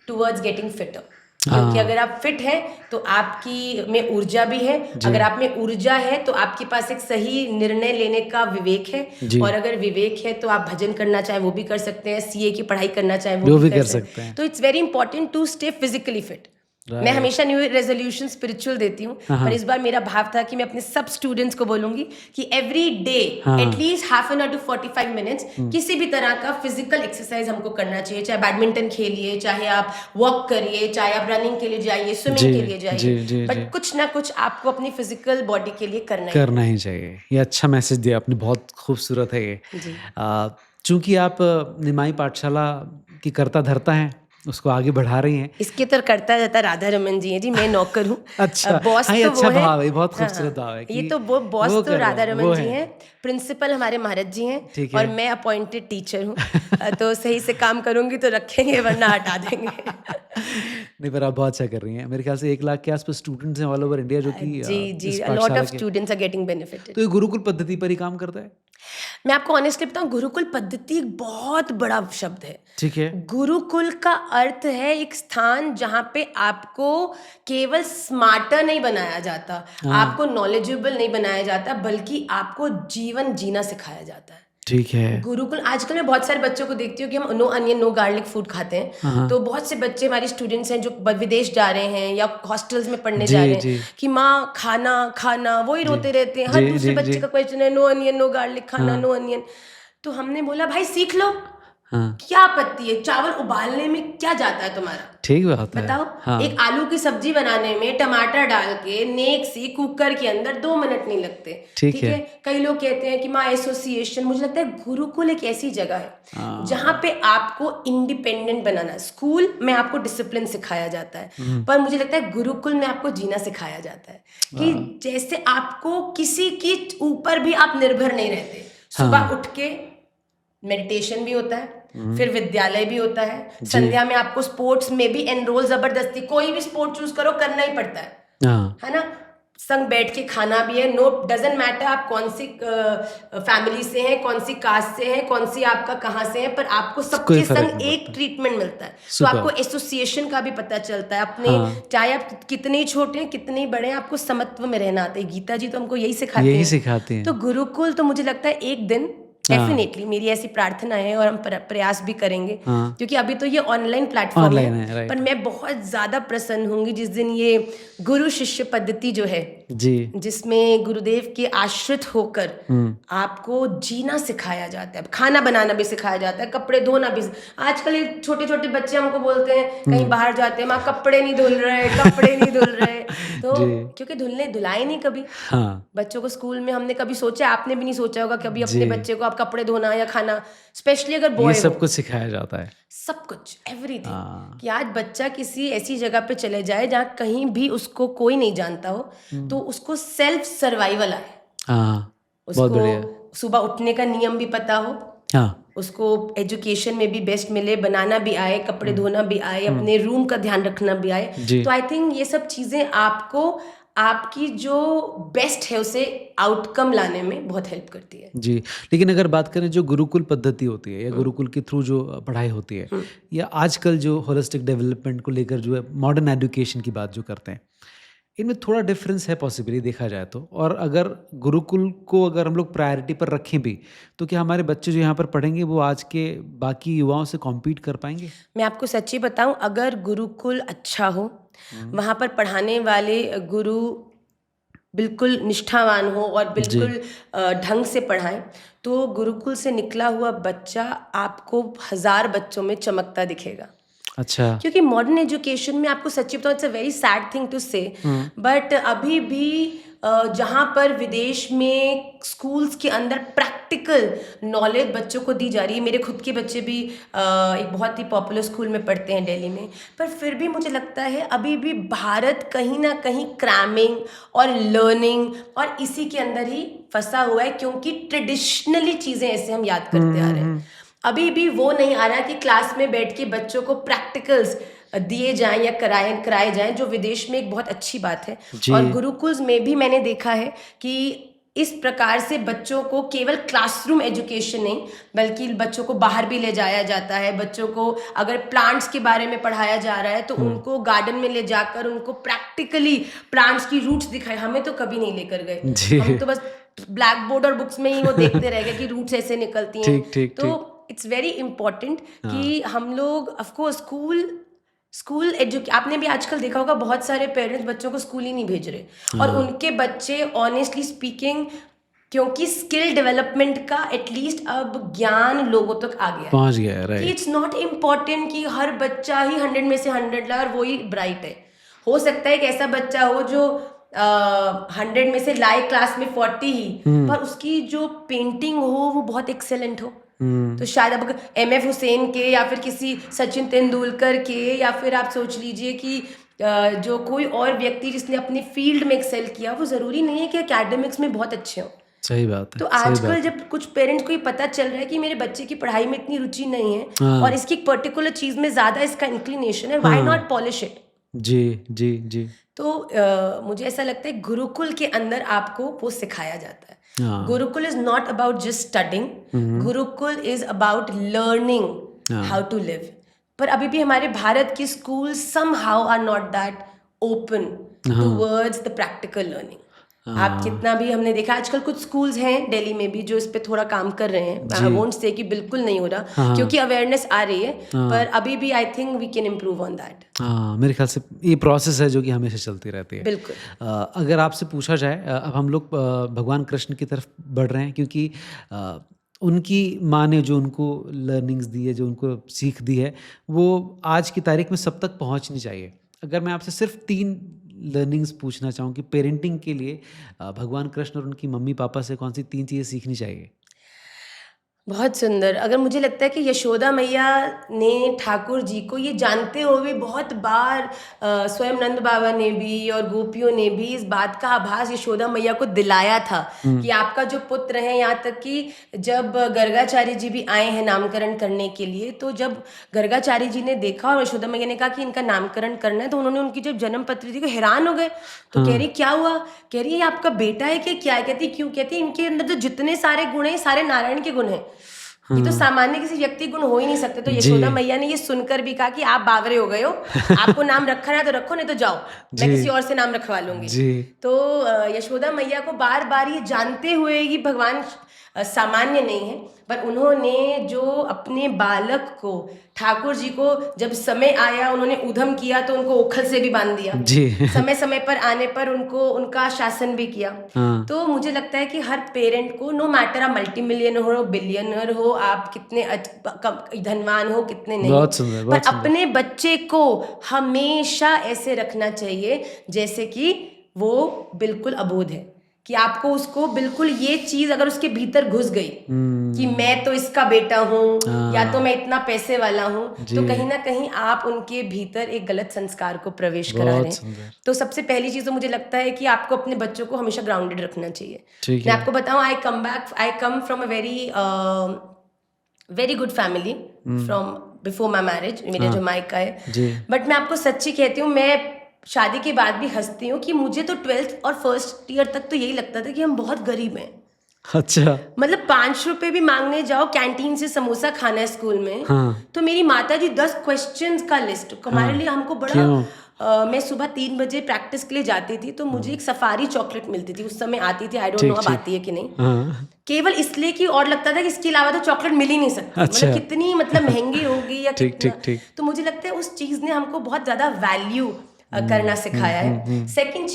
towards getting fitter. क्योंकि अगर आप फिट हैं तो आपकी में ऊर्जा भी है, अगर आप में ऊर्जा है तो आपके पास एक सही निर्णय लेने का विवेक है, और अगर विवेक है तो आप भजन करना चाहे वो भी कर सकते हैं, सीए की पढ़ाई करना चाहे वो भी कर सकते हैं। तो it's very important to stay physically fit. मैं हमेशा न्यू ईयर रेजोल्यूशन स्पिरिचुअल देती हूँ, पर इस बार मेरा भाव था कि मैं अपने सब स्टूडेंट्स को बोलूंगी कि every day at least half an hour to 45 minutes किसी भी तरह का फिजिकल एक्सरसाइज हमको करना चाहिए। चाहे बैडमिंटन खेलिए, चाहे आप वॉक करिए, चाहे आप रनिंग के लिए जाइए, स्विमिंग के लिए जाइए, बट कुछ ना कुछ आपको अपनी फिजिकल बॉडी के लिए करना ही चाहिए। ये अच्छा मैसेज दिया आपने, बहुत खूबसूरत है ये। चूंकि आप निमाई पाठशाला की करता धरता हैं, उसको आगे बढ़ा रही हैं। इसके तो करता जाता राधा रमन जी हैं जी, मैं नौकर हूँ। अच्छा, बॉस हाँ, ये तो अच्छा वो है। भाव है, बहुत खूबसूरत भाव है कि ये तो वो बॉस वो तो कर रहे राधा हैं, रमन वो जी है। हैं, प्रिंसिपल हमारे महाराज जी हैं, ठीक और है। मैं अपॉइंटेड टीचर हूँ। तो सही से काम करूंगी तो रखेंगे, वरना हटा देंगे। नहीं, पर आप बहुत अच्छा कर रही हैं। मेरे ख्याल से 1 लाख के आसपास स्टूडेंट्स हैं ऑल ओवर इंडिया जो कि जी, इस a lot पाठशाला of के। students are getting benefited। तो ये गुरुकुल पद्धति पर ही काम करता है? मैं आपको ऑनेस्टली बताऊं, गुरुकुल पद्धति एक बहुत बड़ा शब्द है। ठीक है। गुरुकुल का अर्थ है एक स्थान जहाँ पे आपको केवल स्मार्टर नहीं बनाया जाता, आपको नॉलेजेबल नहीं बनाया जाता, बल्कि आपको जीवन जीना सिखाया जाता है। ठीक है। गुरुकुल, आजकल मैं बहुत सारे बच्चों को देखती हूँ कि हम no onion no garlic food खाते हैं। तो बहुत से बच्चे हमारी स्टूडेंट्स हैं जो विदेश जा रहे हैं या हॉस्टल्स में पढ़ने जा रहे हैं कि माँ खाना खाना, वही रोते रहते हैं। हर दूसरे बच्चे का क्वेश्चन है नो अनियन नो गार्लिक खाना, नो अनियन। तो हमने बोला भाई सीख लो, क्या आपत्ति है, चावल उबालने में क्या जाता है तुम्हारा, ठीक बात है। बताओ। एक आलू की सब्जी बनाने में टमाटर डाल के नेक सी कुकर के अंदर 2 मिनट नहीं लगते। ठीक है। कई लोग कहते हैं कि माँ एसोसिएशन, मुझे लगता है गुरुकुल एक ऐसी जगह है जहाँ पे आपको इंडिपेंडेंट बनाना। स्कूल में आपको डिसिप्लिन सिखाया जाता है, पर मुझे लगता है गुरुकुल में आपको जीना सिखाया जाता है कि जैसे आपको किसी के ऊपर भी आप निर्भर नहीं रहते। सुबह उठ के मेडिटेशन भी होता है, फिर विद्यालय भी होता है, संध्या में आपको स्पोर्ट्स में भी एनरोल, जबरदस्ती कोई भी स्पोर्ट चूज करो, करना ही पड़ता है ना। संग बैठ के खाना भी है, नो डजंट मैटर आप कौन सी फैमिली से हैं, कौन सी कास्ट से हैं, कौन सी आपका कहाँ से है, पर आपको सबके संग एक ट्रीटमेंट मिलता है। तो आपको एसोसिएशन का भी पता चलता है अपने, चाहे आप कितने छोटे हैं कितने बड़े हैं, आपको समत्व में रहना आता है। गीता जी तो हमको यही सिखाते हैं। तो गुरुकुल तो मुझे लगता है एक दिन डेफिनेटली, मेरी ऐसी प्रार्थना है और हम प्रयास भी करेंगे, क्योंकि अभी तो ये ऑनलाइन प्लेटफॉर्म है, पर मैं बहुत ज्यादा प्रसन्न होंगी जिस दिन ये गुरु शिष्य पद्धति जो है जी, जिसमें गुरुदेव के आश्रित होकर आपको जीना सिखाया जाता है, खाना बनाना भी सिखाया जाता है, कपड़े धोना भी। आजकल ये छोटे छोटे बच्चे हमको बोलते हैं, कहीं बाहर जाते हैं, माँ कपड़े नहीं धुल रहे, कपड़े नहीं धुल रहे। तो क्योंकि धुलाए नहीं कभी बच्चों को स्कूल में। हमने कभी सोचा, आपने भी नहीं सोचा होगा कभी अपने बच्चे को आप कपड़े धोना या खाना, स्पेशली अगर बॉय, ये सब कुछ सिखाया जाता है, सब कुछ एवरीथिंग। कि आज बच्चा किसी ऐसी जगह पे चले जाए जहाँ कहीं भी उसको कोई नहीं जानता हो, तो उसको सेल्फ सर्वाइवल आए, उसको सुबह उठने का नियम भी पता हो, उसको एजुकेशन में भी बेस्ट मिले, बनाना भी आए, कपड़े धोना भी आए, अपने रूम का ध्यान रखना भी आए। तो आई थिंक ये सब चीजें आपको आपकी जो बेस्ट है उसे आउटकम लाने में बहुत हेल्प करती है जी। लेकिन अगर बात करें जो गुरुकुल पद्धति होती है या गुरुकुल के थ्रू जो पढ़ाई होती है, या आजकल जो होलिस्टिक डेवलपमेंट को लेकर जो है मॉडर्न एजुकेशन की बात जो करते हैं, इनमें थोड़ा डिफरेंस है पॉसिबली देखा जाए तो। और अगर गुरुकुल को अगर हम लोग प्रायोरिटी पर रखें भी, तो क्या हमारे बच्चे जो यहाँ पर पढ़ेंगे वो आज के बाकी युवाओं से कॉम्पीट कर पाएंगे? मैं आपको सच्ची बताऊं, अगर गुरुकुल अच्छा हो, वहाँ पर पढ़ाने वाले गुरु बिल्कुल निष्ठावान हो और बिल्कुल ढंग से पढ़ाएं, तो गुरुकुल से निकला हुआ बच्चा आपको 1000 बच्चों में चमकता दिखेगा। अच्छा। क्योंकि मॉडर्न एजुकेशन में आपको सच्ची बताऊं, it's a very sad thing to say, but अभी भी जहाँ पर विदेश में स्कूल्स के अंदर प्रैक्टिकल नॉलेज बच्चों को दी जा रही है, मेरे खुद के बच्चे भी एक बहुत ही पॉपुलर स्कूल में पढ़ते हैं दिल्ली में, पर फिर भी मुझे लगता है अभी भी भारत कहीं ना कहीं क्रैमिंग और लर्निंग और इसी के अंदर ही फंसा हुआ है, क्योंकि ट्रेडिशनली चीज़ें ऐसे हम याद करते आ रहे हैं। अभी भी वो नहीं आ रहा कि क्लास में बैठ के बच्चों को प्रैक्टिकल्स दिए जाएं या कराए जाएं, जो विदेश में एक बहुत अच्छी बात है। और गुरुकुल्स में भी मैंने देखा है कि इस प्रकार से बच्चों को केवल क्लासरूम एजुकेशन नहीं, बल्कि बच्चों को बाहर भी ले जाया जाता है। बच्चों को अगर प्लांट्स के बारे में पढ़ाया जा रहा है तो उनको गार्डन में ले जाकर उनको प्रैक्टिकली प्लांट्स की रूट्स दिखाए। हमें तो कभी नहीं लेकर गए, हम तो बस ब्लैक बोर्ड और बुक्स में ही वो देखते रह गए कि रूट्स ऐसे निकलती हैं। तो इट्स वेरी इंपॉर्टेंट कि हम लोग ऑफकोर्स स्कूल आपने भी आजकल देखा होगा, बहुत सारे पेरेंट्स बच्चों को स्कूल ही नहीं भेज रहे, और उनके बच्चे ऑनेस्टली स्पीकिंग, क्योंकि स्किल डेवलपमेंट का एटलीस्ट अब ज्ञान लोगों तक आ गया, पहुंच गया है, राइट। इट्स नॉट इम्पॉर्टेंट कि हर बच्चा ही 100 में से 100 लाए और वही ब्राइट है। हो सकता है एक ऐसा बच्चा हो जो 100 में से लाए क्लास में 40 ही, पर उसकी जो पेंटिंग हो वो बहुत एक्सेलेंट हो। तो शायद अब एमएफ हुसैन के या फिर किसी सचिन तेंदुलकर के, या फिर आप सोच लीजिए कि जो कोई और व्यक्ति जिसने अपने फील्ड में एक्सेल किया, वो ज़रूरी नहीं है कि एकेडमिक्स में बहुत अच्छे हो। सही बात है। तो आजकल जब कुछ पेरेंट्स को ये पता चल रहा है कि मेरे बच्चे की पढ़ाई में इतनी रुचि नहीं है और इसकी एक पर्टिकुलर चीज़ में ज़्यादा इसका इंक्लिनेशन है, व्हाई नॉट पॉलिश इट। जी। तो मुझे ऐसा लगता है गुरुकुल के अंदर आपको वो सिखाया जाता है। Gurukul is not about just studying, gurukul is about learning how to live. पर अभी भी हमारे भारत की school somehow are not that open towards the practical learning. आप कितना भी, हमने देखा आजकल कुछ स्कूल्स हैं दिल्ली में भी जो इस पे थोड़ा काम कर रहे हैं। आई वोंट से कि बिल्कुल नहीं हो रहा, क्योंकि अवेयरनेस आ रही है, पर अभी भी I think we can improve on that. मेरे ख्याल से ये प्रोसेस है जो कि हमेशा चलती रहती है। बिल्कुल। अगर आपसे पूछा जाए, अब हम लोग भगवान कृष्ण की तरफ बढ़ रहे हैं, क्योंकि उनकी माँ ने जो उनको लर्निंग्स दी है, जो उनको सीख दी है, वो आज की तारीख में सब तक पहुंचनी चाहिए। अगर मैं आपसे सिर्फ 3 लर्निंग्स पूछना चाहूँ कि पेरेंटिंग के लिए भगवान कृष्ण और उनकी मम्मी पापा से कौन सी 3 चीज़ें सीखनी चाहिए? बहुत सुंदर। अगर मुझे लगता है कि यशोदा मैया ने ठाकुर जी को ये जानते हुए बहुत बार स्वयं नंद बाबा ने भी और गोपियों ने भी इस बात का आभास यशोदा मैया को दिलाया था कि आपका जो पुत्र है, यहाँ तक कि जब गर्गाचार्य जी भी आए हैं नामकरण करने के लिए, तो जब गर्गाचार्य जी ने देखा और यशोदा मैया ने कहा कि इनका नामकरण करना है, तो उन्होंने उनकी जब जन्म पत्री थी को हैरान हो गए। तो कह रही क्या हुआ? कह रही है आपका बेटा है कि क्या है? कहती क्यों? कहती इनके अंदर जो जितने सारे गुण हैं सारे नारायण के गुण हैं, ये तो सामान्य किसी व्यक्ति गुण हो ही नहीं सकते। तो यशोदा मैया ने ये सुनकर भी कहा कि आप बावरे हो गए हो, आपको नाम रखना है तो रखो, नहीं तो जाओ, मैं किसी और से नाम रखवा लूंगी। तो यशोदा मैया को बार बार ये जानते हुए कि भगवान सामान्य नहीं है, पर उन्होंने जो अपने बालक को, ठाकुर जी को जब समय आया उन्होंने उधम किया तो उनको ओखल से भी बांध दिया, समय समय पर आने पर उनको उनका शासन भी किया। तो मुझे लगता है कि हर पेरेंट को, नो मैटर आप मल्टी मिलियनर हो, बिलियनर हो, आप कितने धनवान हो, कितने नहीं, बहुत सुंदर, पर अपने बच्चे को हमेशा ऐसे रखना चाहिए जैसे कि वो बिल्कुल अबोध है, कि आपको उसको बिल्कुल ये चीज अगर उसके भीतर घुस गई कि मैं तो इसका बेटा हूँ या तो मैं इतना पैसे वाला हूँ, तो कहीं ना कहीं आप उनके भीतर एक गलत संस्कार को प्रवेश करा रहे हैं। तो सबसे पहली चीज तो मुझे लगता है कि आपको अपने बच्चों को हमेशा ग्राउंडेड रखना चाहिए। मैं आपको बताऊं, I come from a very good family from before my marriage. मेरा जमाइका है, बट मैं आपको सच्ची कहती हूँ, मैं शादी के बाद भी हंसती हूँ कि मुझे तो 12th और फर्स्ट ईयर तक तो यही लगता था कि हम बहुत गरीब हैं। अच्छा। मतलब 5 रुपए भी मांगने जाओ, कैंटीन से समोसा खाना है स्कूल में, तो मेरी माता जी 10 क्वेश्चंस का लिस्ट हमारे लिए, हमको बड़ा मैं सुबह 3 बजे प्रैक्टिस के लिए जाती थी, तो मुझे एक सफारी चॉकलेट मिलती थी, उस समय आती थी, आई डोंट नो अब आती है कि नहीं, केवल इसलिए कि, और लगता था कि इसके अलावा तो चॉकलेट मिल ही नहीं सकती। मतलब कितनी महंगी होगी या कितना। तो मुझे लगता है उस चीज ने हमको बहुत ज्यादा वैल्यू करना सिखाया है। सेकंड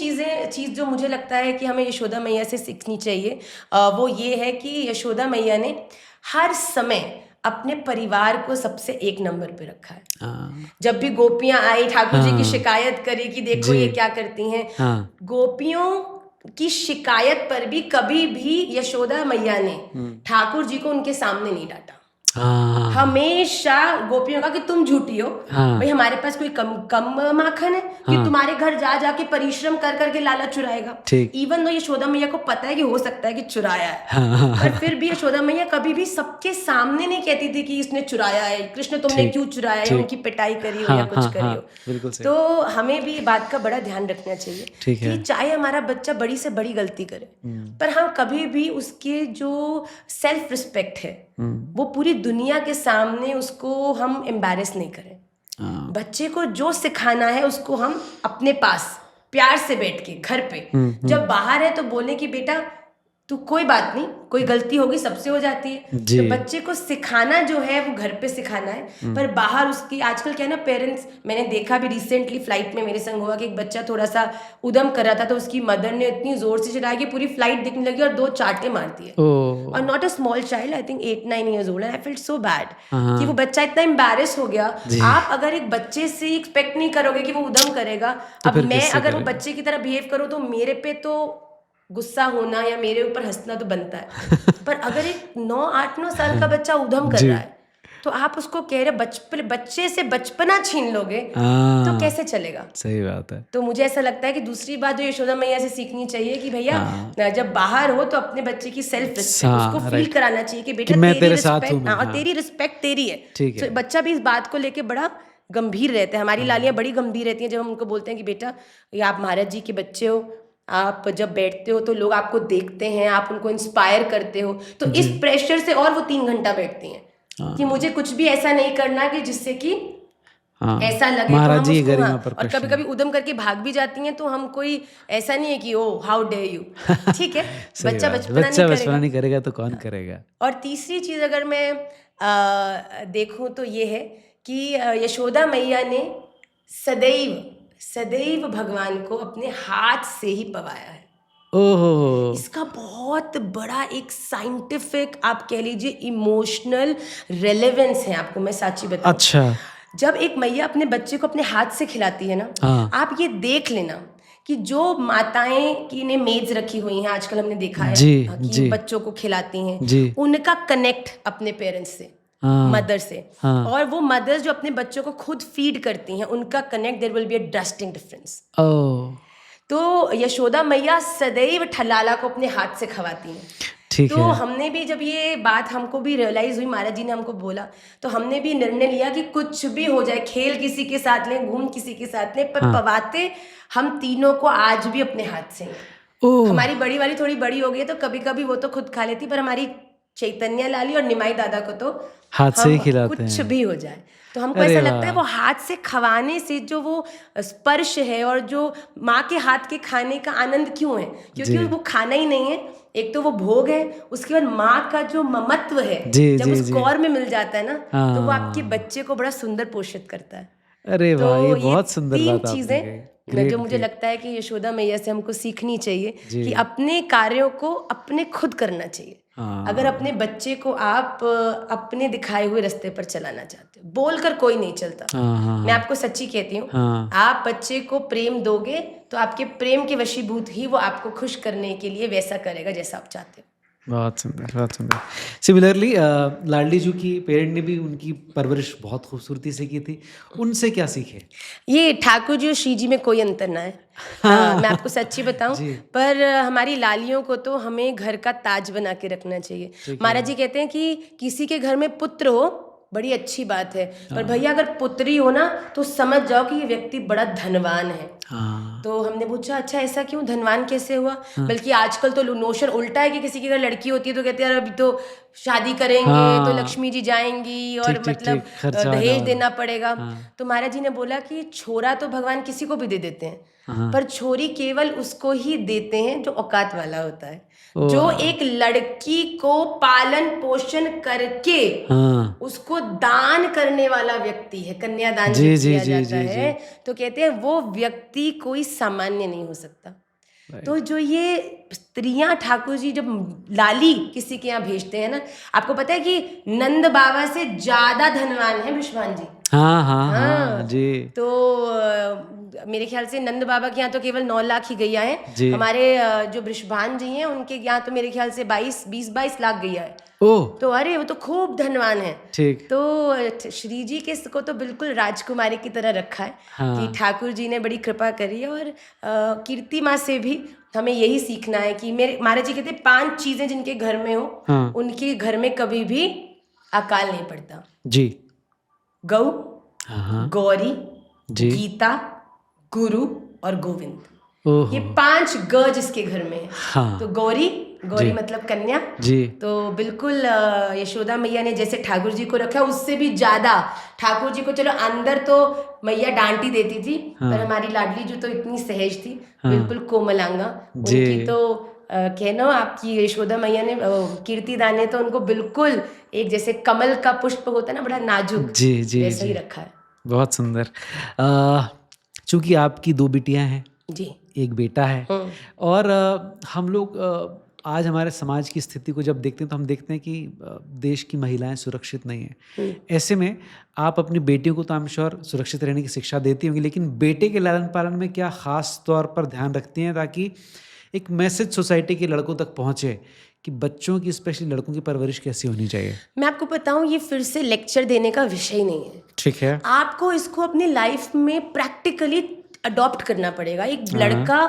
चीज जो मुझे लगता है कि हमें यशोदा मैया से सीखनी चाहिए, वो ये है कि यशोदा मैया ने हर समय अपने परिवार को सबसे एक नंबर पे रखा है। हाँ जब भी गोपियां आई, ठाकुर जी की हाँ शिकायत करी कि देखो जी ये क्या करती हैं, हाँ गोपियों की शिकायत पर भी कभी भी यशोदा मैया ने ठाकुर जी को उनके सामने नहीं डांटा। हाँ हमेशा गोपियों का कि तुम झूठी हो, हाँ भाई हमारे पास कोई कम कम माखन है कि हाँ तुम्हारे घर जा जाके परिश्रम कर करके लाला चुराएगा। ठीक इवन दो यशोदा मैया को पता है कि हो सकता है कि चुराया है, हाँ हाँ पर फिर भी यशोदा मैया कभी भी सबके सामने नहीं कहती थी कि इसने चुराया है, कृष्ण तुमने ठीक क्यों चुराया, या ठीक उनकी पिटाई करी हो हाँ या कुछ हाँ करी हाँ हो। बिल्कुल सही तो हमें भी बात का बड़ा ध्यान रखना चाहिए ठीक है कि चाहे हमारा बच्चा बड़ी से बड़ी गलती करे, पर हम कभी भी उसके जो सेल्फ रिस्पेक्ट है वो पूरी दुनिया के सामने उसको हम एम्बैरेस नहीं करें। हाँ बच्चे को जो सिखाना है उसको हम अपने पास प्यार से बैठ के घर पे, जब बाहर है तो बोले कि बेटा तू कोई बात नहीं, कोई गलती होगी सबसे हो जाती है। जी तो बच्चे को सिखाना जो है वो घर पे सिखाना है, पर बाहर उसकी आजकल क्या है ना पेरेंट्स, मैंने देखा भी रिसेंटली फ्लाइट में मेरे संग हुआ कि एक बच्चा थोड़ा सा उदम कर रहा था तो उसकी मदर ने इतनी जोर से चिल्लाया कि पूरी फ्लाइट दिखने लगी और 2 चांटे मार दिए। ओ और not a small child, I think 8-9 years old, and I felt so bad हाँ कि वो बच्चा इतना एम्बैरेस हो गया। जी आप अगर एक बच्चे से एक्सपेक्ट नहीं करोगे कि वो उदम करेगा, तो अब फिर मैं किससे अगर वो करेगा बच्चे की तरह बिहेव करूँ तो मेरे पे तो गुस्सा होना या मेरे ऊपर हंसना तो बनता है। पर अगर एक 8-9 साल का बच्चा उधम कर जी रहा है तो आप उसको कह रहे बच्चे से बचपना छीन लोगे तो हाँ कैसे चलेगा। सही बात है तो मुझे ऐसा लगता है कि दूसरी बात जो यशोदा मैया से सीखनी चाहिए कि भैया हाँ जब बाहर हो तो अपने बच्चे की सेल्फ रिस्पेक्ट हाँ उसको फील राइट कराना चाहिए कि कि बेटा मैं तेरी तेरे साथ हूँ रिस्पेक्ट, मैं और हाँ तेरी रिस्पेक्ट तेरी है। ठीक तो है बच्चा भी इस बात को लेके बड़ा गंभीर रहता है। हमारी लालियाँ बड़ी गंभीर रहती हैं जब हम उनको बोलते हैं कि बेटा ये आप महाराज जी के बच्चे हो, आप जब बैठते हो तो लोग आपको देखते हैं, आप उनको इंस्पायर करते हो, तो जी इस प्रेशर से और वो 3 घंटा बैठती हैं कि हाँ मुझे कुछ भी ऐसा नहीं करना कि जिससे कि हाँ ऐसा लगे। तो महाराज हम जी की उसको गरिमा पर और कभी प्रश्न कभी उदम करके भाग भी जाती हैं तो हम कोई ऐसा नहीं है कि ओ हाउ डेयर यू, ठीक है, सही बच्चा बात बचपना नहीं बच्चा बचपना करेगा। नहीं करेगा तो कौन करेगा और तीसरी चीज अगर मैं देखूं तो ये है कि यशोदा मैया ने सदैव सदैव भगवान को अपने हाथ से ही पवाया है। ओहो इसका बहुत बड़ा एक साइंटिफिक, आप कह लीजिए इमोशनल रेलेवेंस है। आपको मैं सच्ची बताऊं, अच्छा जब एक मैया अपने बच्चे को अपने हाथ से खिलाती है ना, हाँ आप ये देख लेना कि जो माताएं की ने मेड्स रखी हुई हैं आजकल हमने देखा है जी कि जी बच्चों को खिलाती हैं, जी उनका कनेक्ट अपने पेरेंट्स से, हाँ मदर से, हाँ और वो मदर्स जो अपने बच्चों को खुद फीड करती हैं उनका connect, there will be a drastic difference. ओ तो यशोदा मैया सदैव ठलाला को अपने हाथ से खवाती हैं। ठीक तो है हमने भी जब ये बात हमको भी रियलाइज हुई, महाराज जी ने हमको बोला, तो हमने भी निर्णय लिया कि कुछ भी हो जाए, खेल किसी के साथ लें, घूम किसी के साथ लें, पर हाँ पवाते हम तीनों को आज भी अपने हाथ से हैं। ओह हमारी बड़ी वाली थोड़ी बड़ी हो गई है तो कभी कभी वो तो खुद खा लेती, पर हमारी चैतन्य लाली और निमाई दादा को तो हाथ से ही हम खिलाते कुछ हैं भी हो जाए तो हमको अरे ऐसा लगता है वाह वो हाथ से खवाने से जो वो स्पर्श है और जो माँ के हाथ के खाने का आनंद क्यों है, क्योंकि जी वो खाना ही नहीं है, एक तो वो भोग है, उसके बाद माँ का जो ममत्व है जी जब जी उस जी कौर में मिल जाता है ना, तो वो आपके हाँ बच्चे को बड़ा सुंदर पोषित करता है। अरे वाह ये तो ये बहुत सुंदर 3 बात आपने कही चीज़ें जो ग्रेट मुझे ग्रेट लगता है कि यशोदा मैया से हमको सीखनी चाहिए जी कि अपने कार्यों को अपने खुद करना चाहिए। अगर हाँ अपने बच्चे को आप अपने दिखाए हुए रास्ते पर चलाना चाहते हो, बोलकर कोई नहीं चलता। हाँ हाँ मैं आपको सच्ची कहती हूँ, हाँ आप बच्चे को प्रेम दोगे तो आपके प्रेम के वशीभूत ही वो आपको खुश करने के लिए वैसा करेगा जैसा आप चाहते हो। बहुत सुंदर बहुत सुंदर सिमिलरली लाडली जी की पेरेंट ने भी उनकी परवरिश बहुत खूबसूरती से की थी उनसे क्या सीखे ये ठाकुर जी और श्री जी में कोई अंतर ना है। मैं आपको सच्ची बताऊं, जी पर हमारी लालियों को तो हमें घर का ताज बना के रखना चाहिए। ठीक महाराज है जी कहते हैं कि किसी के घर में पुत्र हो बड़ी अच्छी बात है, पर भैया अगर पुत्री हो ना तो समझ जाओ कि ये व्यक्ति बड़ा धनवान है। हाँ तो हमने पूछा अच्छा ऐसा क्यों, धनवान कैसे हुआ? हाँ बल्कि आजकल तो नोशन उल्टा है कि किसी की अगर लड़की होती है तो कहते हैं यार अभी तो शादी करेंगे तो हाँ लक्ष्मी जी जाएंगी और ठीक ठीक मतलब ठीक खर्चा दहेज वाला देना पड़ेगा। हाँ तो महाराज जी ने बोला कि छोरा तो भगवान किसी को भी दे देते हैं, हाँ पर छोरी केवल उसको ही देते हैं जो औकात वाला होता है, ओ जो एक लड़की को पालन पोषण करके हाँ उसको दान करने वाला व्यक्ति है, कन्यादान जी जब जी किया जी जाता जी जी है तो कहते हैं वो व्यक्ति कोई सामान्य नहीं हो सकता। तो जो ये स्त्रियां ठाकुर जी जब लाली किसी के यहाँ भेजते हैं ना, आपको पता है कि नंद बाबा से ज्यादा धनवान है विश्वान जी। हाँ हाँ हाँ हाँ, जी तो मेरे ख्याल से नंद बाबा के यहाँ तो केवल 9 लाख ही गैया है। जी। हमारे जो वृषभान जी हैं उनके यहाँ तो मेरे ख्याल से 22 लाख गैया है। ओह तो अरे वो तो खूब धनवान है। ठीक। तो श्री जी के को तो बिल्कुल राजकुमारी की तरह रखा है कि हाँ ठाकुर जी ने बड़ी कृपा करी है। और कीर्ति माँ से भी हमें यही सीखना है कि मेरे महाराज जी कहते हैं 5 चीजें जिनके घर में हो हाँ उनके घर में कभी भी अकाल नहीं पड़ता। जी गौ, हाँ हाँ गौरी, जी गीता, गुरु और गोविंद, ओह ये 5 ग जिसके घर में है। हाँ तो गौरी जी मतलब कन्या, जी तो बिल्कुल यशोदा मैया ने जैसे ठाकुर जी को रखा उससे भी ज्यादा ठाकुर जी को, चलो अंदर तो मैया डांट ही देती थी हाँ पर हमारी लाडली जो तो इतनी सहज थी, हाँ बिल्कुल कोमलांगा जी उनकी तो कहना आपकी यशोदा मैया ने कीर्तिदान ने तो उनको बिल्कुल एक जैसे कमल का पुष्प होता है ना, बड़ा नाजुक, जी जी वैसा ही जी रखा है। बहुत सुंदर। चूंकि आपकी 2 बिटियां हैं, जी। एक बेटा है, और हम लोग आज हमारे समाज की स्थिति को जब देखते हैं तो हम देखते हैं कि देश की महिलाएं सुरक्षित नहीं हैं। ऐसे में आप अपनी बेटियों को तो आई एम श्योर सुरक्षित रहने की शिक्षा देती होंगी, लेकिन बेटे के लालन पालन में क्या खास तौर पर ध्यान रखती हैं ताकि एक मैसेज सोसाइटी के लड़कों तक पहुंचे कि बच्चों की, स्पेशली लड़कों की परवरिश कैसी होनी चाहिए? मैं आपको बताऊं, ये फिर से लेक्चर देने का विषय नहीं है। ठीक है। आपको इसको अपनी लाइफ में प्रैक्टिकली अडॉप्ट करना पड़ेगा। एक लड़का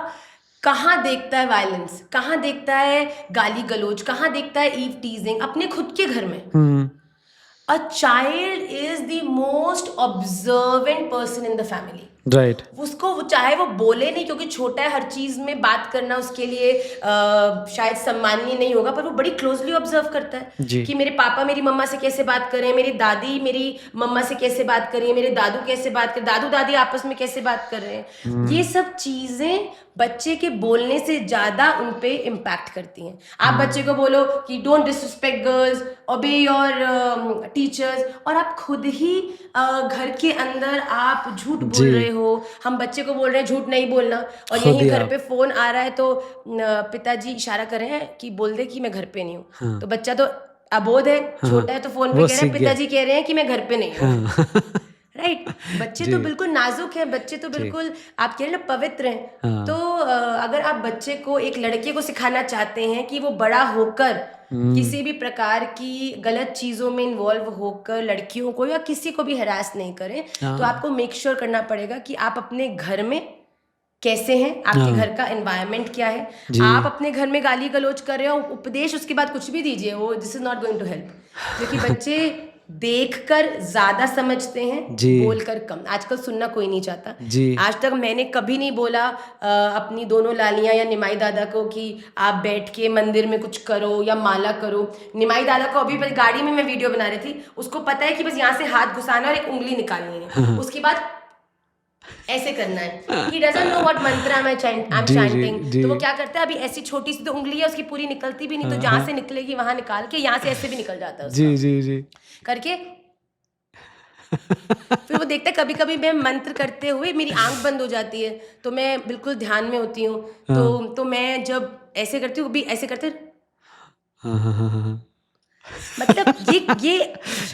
कहाँ देखता है वायलेंस, कहाँ देखता है गाली गलौज, कहाँ देखता है ईव टीजिंग अपने खुद के घर में। A child is the most observant person in the family. Right. उसको वो चाहे वो बोले नहीं क्योंकि छोटा है, हर चीज में बात करना उसके लिए शायद सम्माननीय नहीं होगा, पर वो बड़ी क्लोजली ऑब्जर्व करता है कि मेरे पापा मेरी मम्मा से कैसे बात करें, मेरी दादी मेरी मम्मा से कैसे बात करें, मेरे दादू कैसे बात करें, दादू दादी आपस में कैसे बात कर रहे हैं। ये सब चीजें बच्चे के बोलने से ज्यादा उन पे इम्पैक्ट करती हैं। आप बच्चे को बोलो कि डोंट डिसरिस्पेक्ट गर्ल्स, ओबे योर टीचर्स, और आप खुद ही घर के अंदर आप झूठ बोल रहे हो। हम बच्चे को बोल रहे हैं झूठ नहीं बोलना, और यही घर पे फोन आ रहा है तो पिताजी इशारा कर रहे हैं कि बोल दे कि मैं घर पे नहीं हूँ। तो बच्चा तो अबोध है, छोटा है, तो फोन पे कह रहा है पिताजी कह रहे हैं कि मैं घर पे नहीं हूँ। राइट। बच्चे तो बिल्कुल नाजुक है, बच्चे तो बिल्कुल आप कह रहे हैं ना पवित्र हैं। तो अगर आप बच्चे को, एक लड़के को सिखाना चाहते हैं कि वो बड़ा होकर किसी भी प्रकार की गलत चीजों में इन्वॉल्व होकर लड़कियों को या किसी को भी हरास नहीं करें, तो आपको मेक श्योर करना पड़ेगा कि आप अपने घर में कैसे हैं, आपके घर का एनवायरनमेंट क्या है। आप अपने घर में गाली गलौज कर रहे हो, उपदेश उसके बाद कुछ भी दीजिए, वो this is not going to help, क्योंकि बच्चे देखकर ज्यादा समझते हैं, बोलकर कम। आजकल सुनना कोई नहीं चाहता। आज तक मैंने कभी नहीं बोला अपनी दोनों लालियां या निमाई दादा को कि आप बैठ के मंदिर में कुछ करो या माला करो। निमाई दादा को अभी गाड़ी में मैं वीडियो बना रही थी, उसको पता है कि बस यहाँ से हाथ घुसाना और एक उंगली निकालनी है, उसके बाद ऐसे करना है। He doesn't know what mantra I'm chanting। तो वो क्या करता है, अभी ऐसी छोटी सी तो उंगली है उसकी, पूरी निकलती भी नहीं, तो जहां से निकलेगी वहां निकाल के, यहाँ से ऐसे भी निकल जाता है उसका। जी करके फिर वो देखता है, कभी कभी मैं मंत्र करते हुए मेरी आंख बंद हो जाती है, तो मैं बिल्कुल ध्यान में होती हूँ। तो मैं जब ऐसे करती हूँ, भी ऐसे करते मतलब ये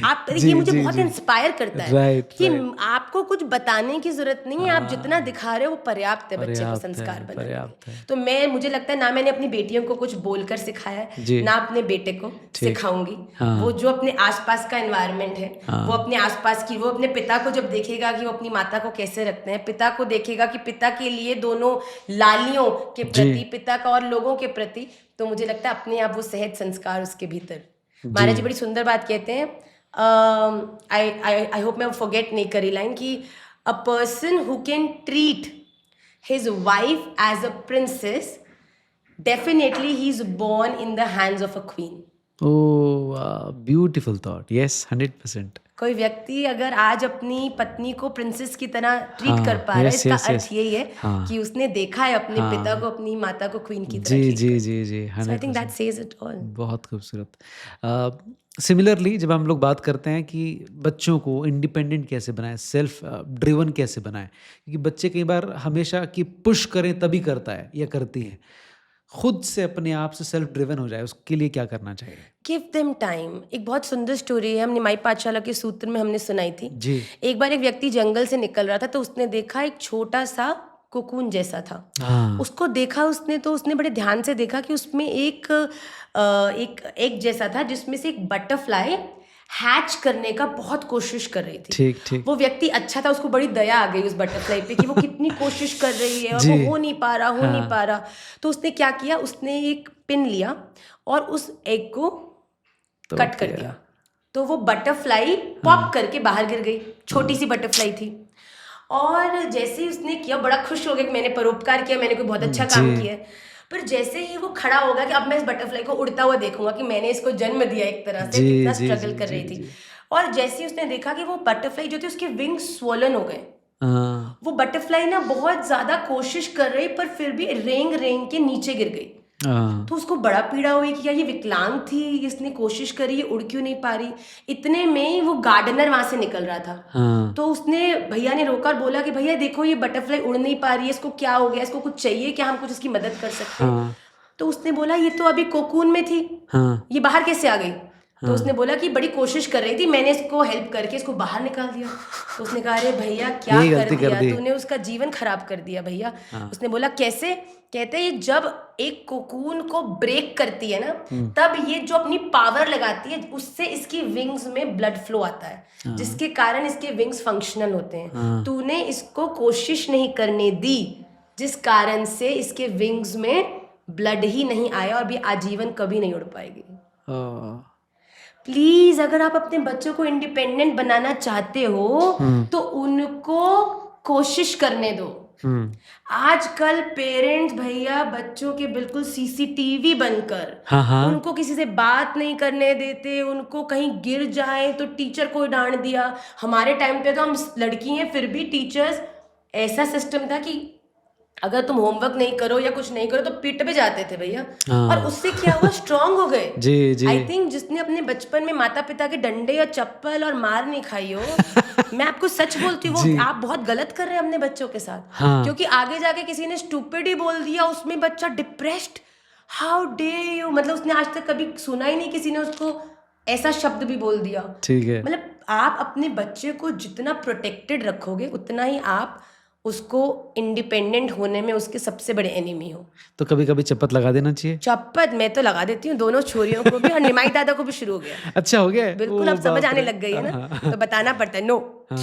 आप ये मुझे बहुत इंस्पायर करता है कि आपको कुछ बताने की जरूरत नहीं है, आप जितना दिखा रहे हो वो पर्याप्त है बच्चे को संस्कार बनाने। तो मुझे लगता है ना मैंने अपनी बेटियों को कुछ बोलकर सिखाया है, ना अपने बेटे को सिखाऊंगी। वो जो अपने आसपास का एनवायरनमेंट है, वो अपने आसपास की, वो अपने पिता को जब देखेगा कि वो अपनी माता को कैसे रखते हैं, पिता को देखेगा कि पिता के लिए दोनों लालियों के प्रति, पिता का और लोगों के प्रति, तो मुझे लगता है अपने आप वो सहज संस्कार उसके भीतर। महाराज जी बड़ी सुंदर बात कहते हैं, आई होप मैं फॉरगेट नहीं करी लाइन, कि a person who can treat his wife as a princess, definitely he is born in the hands of a queen. Oh beautiful thought, yes 100%। कोई व्यक्ति अगर आज अपनी पत्नी को प्रिंसेस की तरह ट्रीट कर पा रहा है, इसका अर्थ यही है कि उसने देखा है अपने पिता को, अपनी माता को क्वीन की तरह। जी जी जी जी, I think that says it all. बहुत खूबसूरत। सिमिलरली जब हम लोग बात करते हैं कि बच्चों को इंडिपेंडेंट कैसे बनाएं, सेल्फ ड्रिवन कैसे बनाएं, क्योंकि बच्चे कई बार हमेशा कि पुश करें तभी करता है या करती है, खुद से अपने आप से सेल्फ ड्रिवन हो जाए, उसके लिए क्या करना चाहिए? Give them time. एक बहुत सुंदर स्टोरी है, हम निमाई पाठशाला के सूत्र में हमने सुनाई थी। जी। एक बार एक व्यक्ति जंगल से निकल रहा था, तो उसने देखा एक छोटा सा कोकून जैसा था। हाँ। उसको देखा उसने, तो उसने बड़े ध्यान से देखा कि उसमें एक जैसा था, जिसमें से एक बटरफ्लाई हैच करने का बहुत कोशिश कर रही थी। ठीक ठीक। वो व्यक्ति अच्छा था, उसको बड़ी दया आ गई उस बटरफ्लाई पे कि वो कितनी कोशिश कर रही है और जी। वो हो नहीं पा रहा, हो नहीं हाँ। पा रहा। तो उसने क्या किया, उसने एक पिन लिया और उस एग को तो कट कर क्या? दिया, तो वो बटरफ्लाई पॉप करके बाहर गिर गई। छोटी सी बटरफ्लाई थी, और जैसे ही उसने किया, बड़ा खुश हो गया कि मैंने परोपकार किया, मैंने कोई बहुत अच्छा काम जी। किया है। पर जैसे ही वो खड़ा होगा कि अब मैं इस बटरफ्लाई को उड़ता हुआ देखूंगा कि मैंने इसको जन्म दिया, एक तरह से जी कितना जी स्ट्रगल जी कर जी रही थी। जी। और जैसे ही उसने देखा कि वो बटरफ्लाई जो थी उसके विंग्स स्वोलन हो गए, हाँ। वो बटरफ्लाई ना बहुत ज्यादा कोशिश कर रही, पर फिर भी रेंग रेंग के नीचे गिर गई। हाँ। तो उसको बड़ा पीड़ा हुई कि यार ये विकलांग थी, इसने कोशिश करी, ये उड़ क्यों नहीं पा रही। इतने में ही वो गार्डनर वहां से निकल रहा था, हाँ। तो उसने भैया ने रोका और बोला कि भैया देखो ये बटरफ्लाई उड़ नहीं पा रही है, इसको क्या हो गया, इसको कुछ चाहिए क्या, हम कुछ इसकी मदद कर सकते हैं। हाँ। तो उसने बोला ये तो अभी कोकून में थी, हाँ। ये बाहर कैसे आ गई। तो उसने बोला कि बड़ी कोशिश कर रही थी, मैंने इसको हेल्प करके इसको बाहर निकाल दिया। तो उसने कहा अरे भैया क्या यही कर गलती कर दिया दी। तूने, उसका जीवन खराब कर दिया भैया। हाँ। उसने बोला कैसे। कहते हैं ये जब एक कोकून को ब्रेक करती है ना, तब ये जो अपनी पावर लगाती है, उससे इसकी विंग्स में ब्लड फ्लो आता है, जिसके कारण इसके विंग्स फंक्शनल होते हैं। तूने इसको कोशिश नहीं करने दी, जिस कारण से इसके विंग्स में ब्लड ही नहीं आया, और भी आजीवन कभी नहीं उड़ पाएगी। प्लीज अगर आप अपने बच्चों को इंडिपेंडेंट बनाना चाहते हो तो उनको कोशिश करने दो। आजकल पेरेंट्स भैया बच्चों के बिल्कुल सीसीटीवी बनकर हाँ। उनको किसी से बात नहीं करने देते, उनको कहीं गिर जाए तो टीचर को डांट दिया। हमारे टाइम पे तो हम लड़की हैं फिर भी टीचर्स, ऐसा सिस्टम था कि अगर तुम होमवर्क नहीं करो या कुछ नहीं करो तो पीट पे जाते थे भैया। और उससे क्या हुआ, स्ट्रांग हो गए। जी जी। आई थिंक जिसने अपने बचपन में माता पिता के डंडे या चप्पल और मार नहीं खाई हो, मैं आपको सच बोलती हूँ, वो आप बहुत गलत कर रहे हैं अपने बच्चों के साथ। हाँ। क्योंकि आगे जाके किसी ने स्टूपिड ही बोल दिया, उसमें बच्चा डिप्रेस्ड, हाउ डे यू, मतलब उसने आज तक कभी सुना ही नहीं किसी ने उसको ऐसा शब्द भी बोल दिया। ठीक है। मतलब आप अपने बच्चे को जितना प्रोटेक्टेड रखोगे, उतना ही आप उसको इंडिपेंडेंट होने में उसके सबसे बड़े एनिमी हो। तो कभी कभी चप्पत लगा देना चाहिए। चप्पत मैं तो लगा देती हूँ, दोनों छोरियों को भी, और निमाई दादा को भी शुरू हो गया। अच्छा हो गया है? बिल्कुल, ओ अब समझ बाप आने रे। लग गई है ना, हाँ। तो बताना पड़ता है नो। हाँ।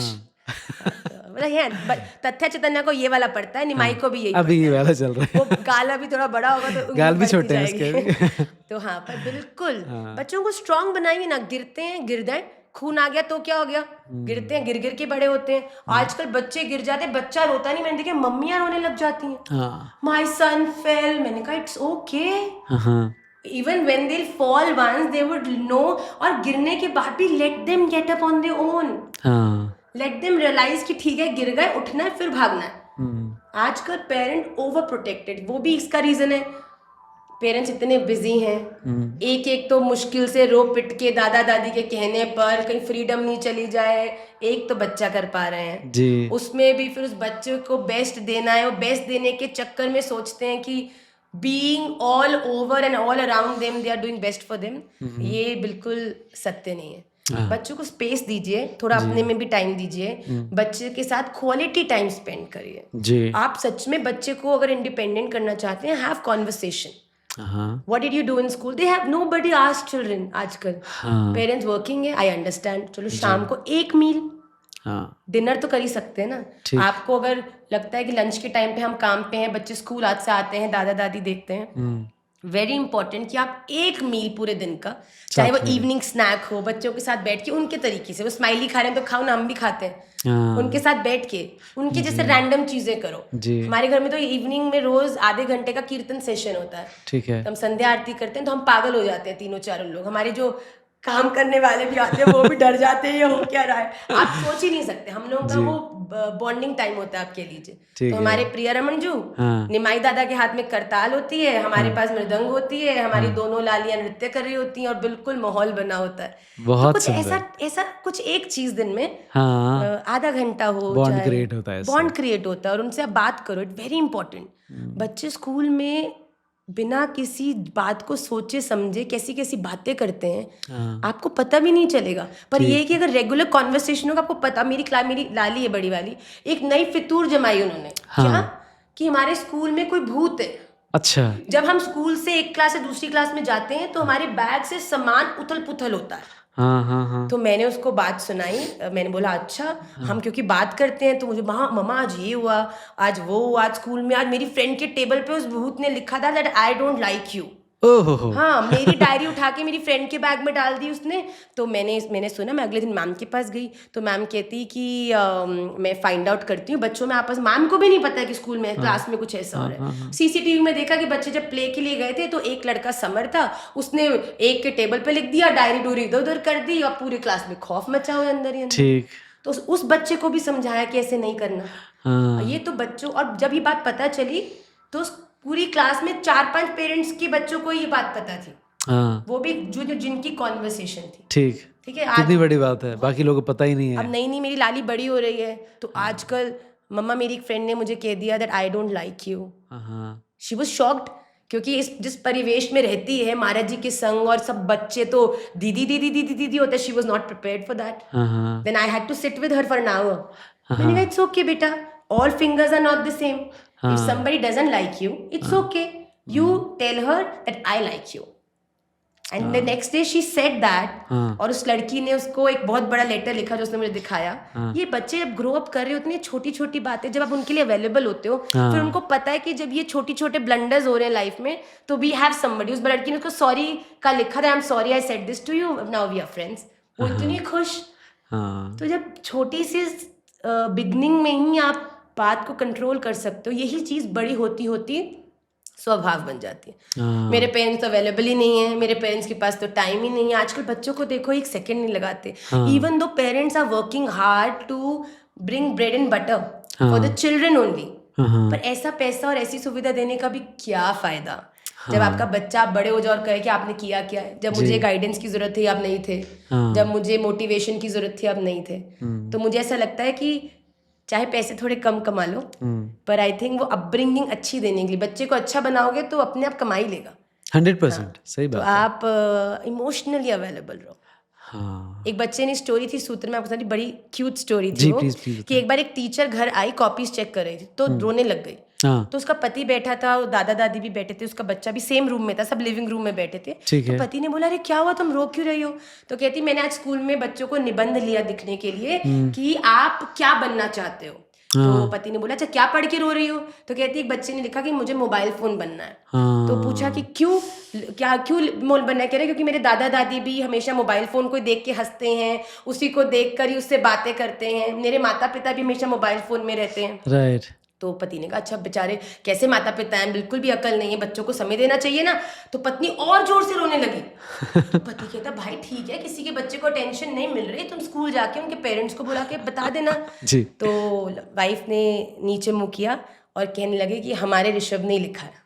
मतलब तथ्य चैतन्य को ये वाला पड़ता है, निमाई को भी यही अभी ये वाला चल रहा है। वो गाल अभी थोड़ा बड़ा होगा तो गाल भी बढ़ती छोटे हैं जाएगी। इसके। तो हाँ, पर बिल्कुल बच्चों को स्ट्रांग बनाइए ना। गिरते हैं गिर जाए, खून आ गया तो क्या हो गया, गिरते हैं गिर गिर के बड़े होते हैं। आजकल बच्चे गिर जाते, बच्चा रोता नहीं, मैंने देखा मम्मियां रोने लग जाती हैं, माय सन फेल। मैंने कहा it's okay, even when they fall once they would know, और गिरने के बाद भी let them get up on their own, let them realize कि ठीक है गिर गए, उठना है फिर भागना है। आजकल पेरेंट ओवर प्रोटेक्टेड, वो भी इसका रीजन है, पेरेंट्स इतने बिजी हैं। एक एक तो मुश्किल से रो पिट के दादा दादी के कहने पर कहीं फ्रीडम नहीं चली जाए, एक तो बच्चा कर पा रहे हैं जी। उसमें भी फिर उस बच्चे को बेस्ट देना है, और बेस्ट देने के चक्कर में सोचते हैं कि being all over and all around them they are doing best for them. ये बिल्कुल सत्य नहीं है। बच्चों को स्पेस दीजिए, थोड़ा अपने में भी टाइम दीजिए, बच्चे के साथ क्वालिटी टाइम स्पेंड करिए। आप सच में बच्चे को अगर इंडिपेंडेंट करना चाहते हैं, have conversation. What did you do in school? They have nobody ask children आजकल। पेरेंट्स वर्किंग है, आई अंडरस्टैंड, चलो शाम को एक मील डिनर तो कर ही सकते हैं ना। आपको अगर लगता है कि लंच के टाइम पे हम काम पे हैं, बच्चे स्कूल आज से आते हैं, दादा दादी देखते हैं, वेरी इंपॉर्टेंट कि आप एक मील पूरे दिन का, चाहे वो इवनिंग स्नैक हो, बच्चों के साथ बैठ के उनके तरीके से, वो स्माइली खा रहे हैं तो खाओ ना, हम भी खाते हैं, उनके साथ बैठ के उनके जैसे रैंडम चीजें करो। हमारे घर में तो इवनिंग में रोज आधे घंटे का कीर्तन सेशन होता है। ठीक है। तो हम संध्या आरती करते हैं, तो हम पागल हो जाते हैं तीनों चारों लोग। हमारे जो काम करने वाले भी आते हैं वो भी डर जाते हैं, ये हो क्या रहा है, आप सोच ही नहीं सकते। हम लोग का वो बॉन्डिंग टाइम होता है, आपके लीजिए। ठीक तो है। हमारे प्रिया रमन जू, हाँ। निमाई दादा के हाथ में करताल होती है, हमारे हाँ। पास मृदंग होती है, हमारी हाँ। दोनों लालियां नृत्य कर रही होती हैं और बिल्कुल माहौल बना होता है। तो बहुत कुछ ऐसा सुंदर। ऐसा कुछ एक चीज दिन में हाँ, आधा घंटा हो बॉन्ड चाहे, क्रिएट होता है इससे। बॉन्ड क्रिएट होता है और उनसे आप बात करो, इट वेरी इंपॉर्टेंट। बच्चे स्कूल में बिना किसी बात को सोचे समझे कैसी कैसी बातें करते हैं, हाँ, आपको पता भी नहीं चलेगा। पर ये है ठीक। कि अगर रेगुलर कॉन्वर्सेशन होगा, आपको पता। मेरी लाली है बड़ी वाली, एक नई फितूर जमाई उन्होंने। हाँ। क्या? कि हमारे स्कूल में कोई भूत है। अच्छा। जब हम स्कूल से एक क्लास से दूसरी क्लास में जाते हैं तो हमारे बैग से सामान उथल पुथल होता है। हाँ, हाँ, हाँ। तो मैंने उसको बात सुनाई, मैंने बोला अच्छा, हम क्योंकि बात करते हैं तो मुझे मम्मा आज ये हुआ, आज वो हुआ, आज स्कूल में आज मेरी फ्रेंड के टेबल पे उस भूत ने लिखा था that I don't like you. ओहो हो। हाँ, मेरी डायरी उठा के मेरी फ्रेंड के बैग में डाल दी उसने। तो मैंने सुना, मैं अगले दिन मैम के पास गई तो मैम कहती कि मैं फाइंड आउट करती हूँ बच्चों में आपस। मैम को भी नहीं पता है कि स्कूल में क्लास में कुछ ऐसा हो रहा है। सीसीटीवी में देखा कि बच्चे जब प्ले के लिए गए थे तो एक लड़का समर था, उसने एक के टेबल पे लिख दिया, डायरी डोरी इधर उधर कर दी और पूरी क्लास में खौफ मचा हुआ है अंदर ही अंदर। ठीक। तो उस बच्चे को भी समझाया कि ऐसे नहीं करना। हाँ, ये तो बच्चों, और जब ये बात पता चली तो पूरी क्लास में 4-5 पेरेंट्स के बच्चों को ये बात पता थी, हाँ, वो भी जो जिनकी कॉन्वर्सेशन थी। ठीक। ठीक है, कितनी बड़ी बात है, बाकी लोगों को पता ही नहीं अब है। नई मेरी लाली बड़ी हो रही है तो आजकल मम्मा, मेरी एक फ्रेंड ने मुझे कह दिया that I don't like you. हाँ, शी वाज शॉक्ड, क्योंकि जिस परिवेश में रहती है महाराज जी के संग और सब बच्चे तो दीदी दीदी दीदी दीदी होते, she was not prepared for that. हाँ, then I had to sit with her for an hour. मैंने कहा इट्स ओके बेटा, all fingers are not the same. If somebody doesn't like you, it's okay, you tell her that I like you. And the next day she said that. और उस लड़की ने उसको एक बहुत बड़ा लेटर लिखा जो उसने मुझे दिखाया। ये बच्चे जब ग्रो अप कर रहे होते हैं, छोटी छोटी बातें जब आप उनके लिए अवेलेबल होते हो, फिर उनको पता है कि जब ये छोटी छोटे ब्लंडर्स हो रहे हैं लाइफ में तो वी हैव समबडी। उस लड़की ने उसको सॉरी का लिखा था, I am sorry I said this to you, now we are friends. वो इतनी खुश। हाँ, तो जब छोटी सी बिगनिंग में ही आप बात को कंट्रोल कर सकते हो, यही चीज़ बड़ी होती होती स्वभाव बन जाती है। हाँ, मेरे पेरेंट्स तो अवेलेबल ही नहीं है, मेरे पेरेंट्स के पास तो टाइम ही नहीं है। आजकल बच्चों को देखो, एक सेकंड नहीं लगाते। Even though parents are working hard to bring bread and butter for the children only, पर ऐसा पैसा और ऐसी सुविधा देने का भी क्या फायदा जब आपका बच्चा, आप बड़े हो जाओ और कहे कि आपने किया क्या है। जब मुझे गाइडेंस की जरूरत थी आप नहीं थे, जब मुझे मोटिवेशन की जरूरत थी आप नहीं थे। तो मुझे ऐसा लगता है कि चाहे पैसे थोड़े कम कमा लो, पर आई थिंक वो अपब्रिंगिंग अच्छी देने के लिए, बच्चे को अच्छा बनाओगे तो अपने आप कमा ही लेगा। 100% सही तो बात है। आप इमोशनली अवेलेबल रहो। हाँ, एक बच्चे ने स्टोरी थी सूत्र में, आपको बताती, बड़ी क्यूट स्टोरी थी जी, वो, प्लीज कि एक बार एक टीचर घर आई, कॉपीज चेक कर रही थी तो रोने लग गई। हाँ, तो उसका पति बैठा था, दादा दादी भी बैठे थे, उसका बच्चा भी सेम रूम में था, सब लिविंग रूम में बैठे थे। ठीक तो है। पति ने बोला अरे क्या हुआ, तुम रो क्यों रही हो? तो कहती मैंने आज स्कूल में बच्चों को निबंध लिया दिखने के लिए कि आप क्या बनना चाहते हो। तो पति ने बोला अच्छा क्या पढ़ के रो रही हो? तो कहती एक बच्चे ने लिखा कि मुझे मोबाइल फोन बनना है। तो पूछा कि क्यों मोबाइल बनना है? कह रहे क्योंकि मेरे दादा दादी भी हमेशा मोबाइल फोन को देख के हंसते हैं, उसी को देख कर ही उससे बातें करते हैं, मेरे माता पिता भी हमेशा मोबाइल फोन में रहते हैं। राइट। तो पति ने कहा अच्छा बेचारे कैसे माता पिता हैं, बिल्कुल भी अकल नहीं है, बच्चों को समय देना चाहिए ना। तो पत्नी और जोर से रोने लगी। तो पति कहता भाई ठीक है, किसी के बच्चे को अटेंशन नहीं मिल रही, तुम स्कूल जाके उनके पेरेंट्स को बुला के बता देना। जी। तो वाइफ ने नीचे मुंह किया और कहने लगे कि हमारे ऋषभ ने लिखा है।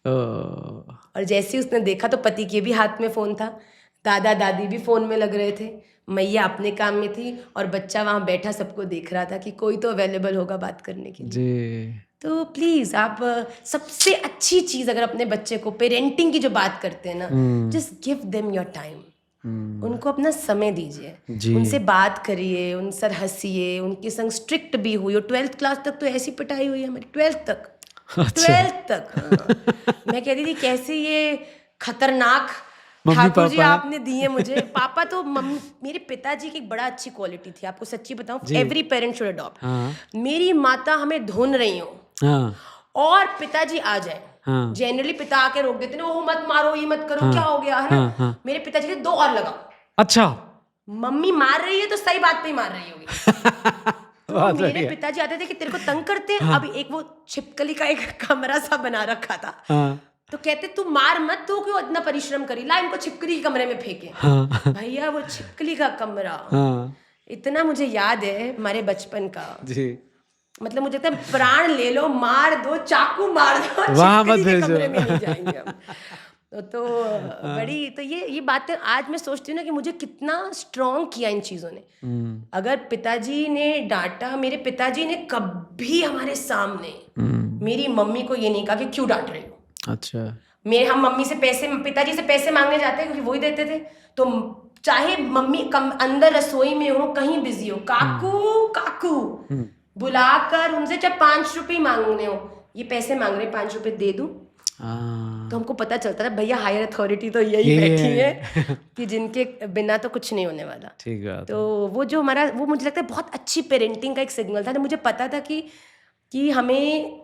और जैसे ही उसने देखा तो पति के भी हाथ में फोन था, दादा दादी भी फोन में लग रहे थे, मैया अपने काम में थी और बच्चा वहां बैठा सबको देख रहा था कि कोई तो अवेलेबल होगा बात करने के लिए। जी। तो प्लीज आप सबसे अच्छी चीज अगर अपने बच्चे को, पेरेंटिंग की जो बात करते हैं ना, just give them your time. उनको अपना समय दीजिए, उनसे बात करिए, उनसे हंसिए, उनके संग स्ट्रिक्ट भी हुई हो। 12th क्लास तक तो ऐसी पिटाई हुई है हमारी, 12th तक। अच्छा। 12th तक हाँ। मैं कहती थी कैसे ये खतरनाक मम्मी ठाकुर जी पापा हैं। आपने दिए मुझे। पापा तो मेरे पिताजी की एक बड़ा अच्छी क्वालिटी थी, आपको सच्ची बताऊं, एवरी पेरेंट शुड अडॉप्ट। मेरी माता हमें धुन रही हो और पिताजी आ जाए, जनरली पिता आके रोक देते ना, वो मत मारो, ये मत करो, क्या हो गया है ना। मेरे पिताजी ने 2 और लगाओ। अच्छा। मम्मी मार रही है तो सही बात पे ही मार रही होगी। तो मेरे पिताजी आते थे कि तेरे को तंग करते हैं। अब एक वो छिपकली का एक कमरा सा बना रखा था, तो कहते तू मार मत, तू क्यों इतना परिश्रम करी, ला इनको छिपकली के कमरे में फेंके। भैया वो छिपकली का कमरा इतना मुझे याद है हमारे बचपन का, जी मतलब मुझे लगता है प्राण ले लो, मार दो, चाकू मार दो, वहाँ मत छिपकली के भेजो। कमरे में नहीं जाएंगे हम। तो बड़ी, तो ये बातें आज मैं सोचती हूँ ना कि मुझे कितना स्ट्रॉन्ग किया इन चीज़ों ने। अगर पिताजी ने डांटा, मेरे पिताजी ने कभी हमारे सामने मेरी मम्मी को ये नहीं कहा कि क्यों डांट रही हो। अच्छा। हम मम्मी से पैसे, पिताजी से पैसे मांगने जाते क्योंकि वही देते थे, तो चाहे मम्मी अंदर रसोई में हो, कहीं बिजी हो, काकू काकू बुलाकर उनसे चाहे 5 रुपए मांगने हो, ये पैसे मांग रहे 5 रुपए दे दूं, तो हमको पता चलता था भैया हायर अथॉरिटी तो यही बैठी है कि जिनके बिना तो कुछ नहीं होने वाला। ठीक है। तो वो जो हमारा, वो मुझे लगता है बहुत अच्छी पेरेंटिंग का एक सिग्नल था। तो मुझे पता था कि हमें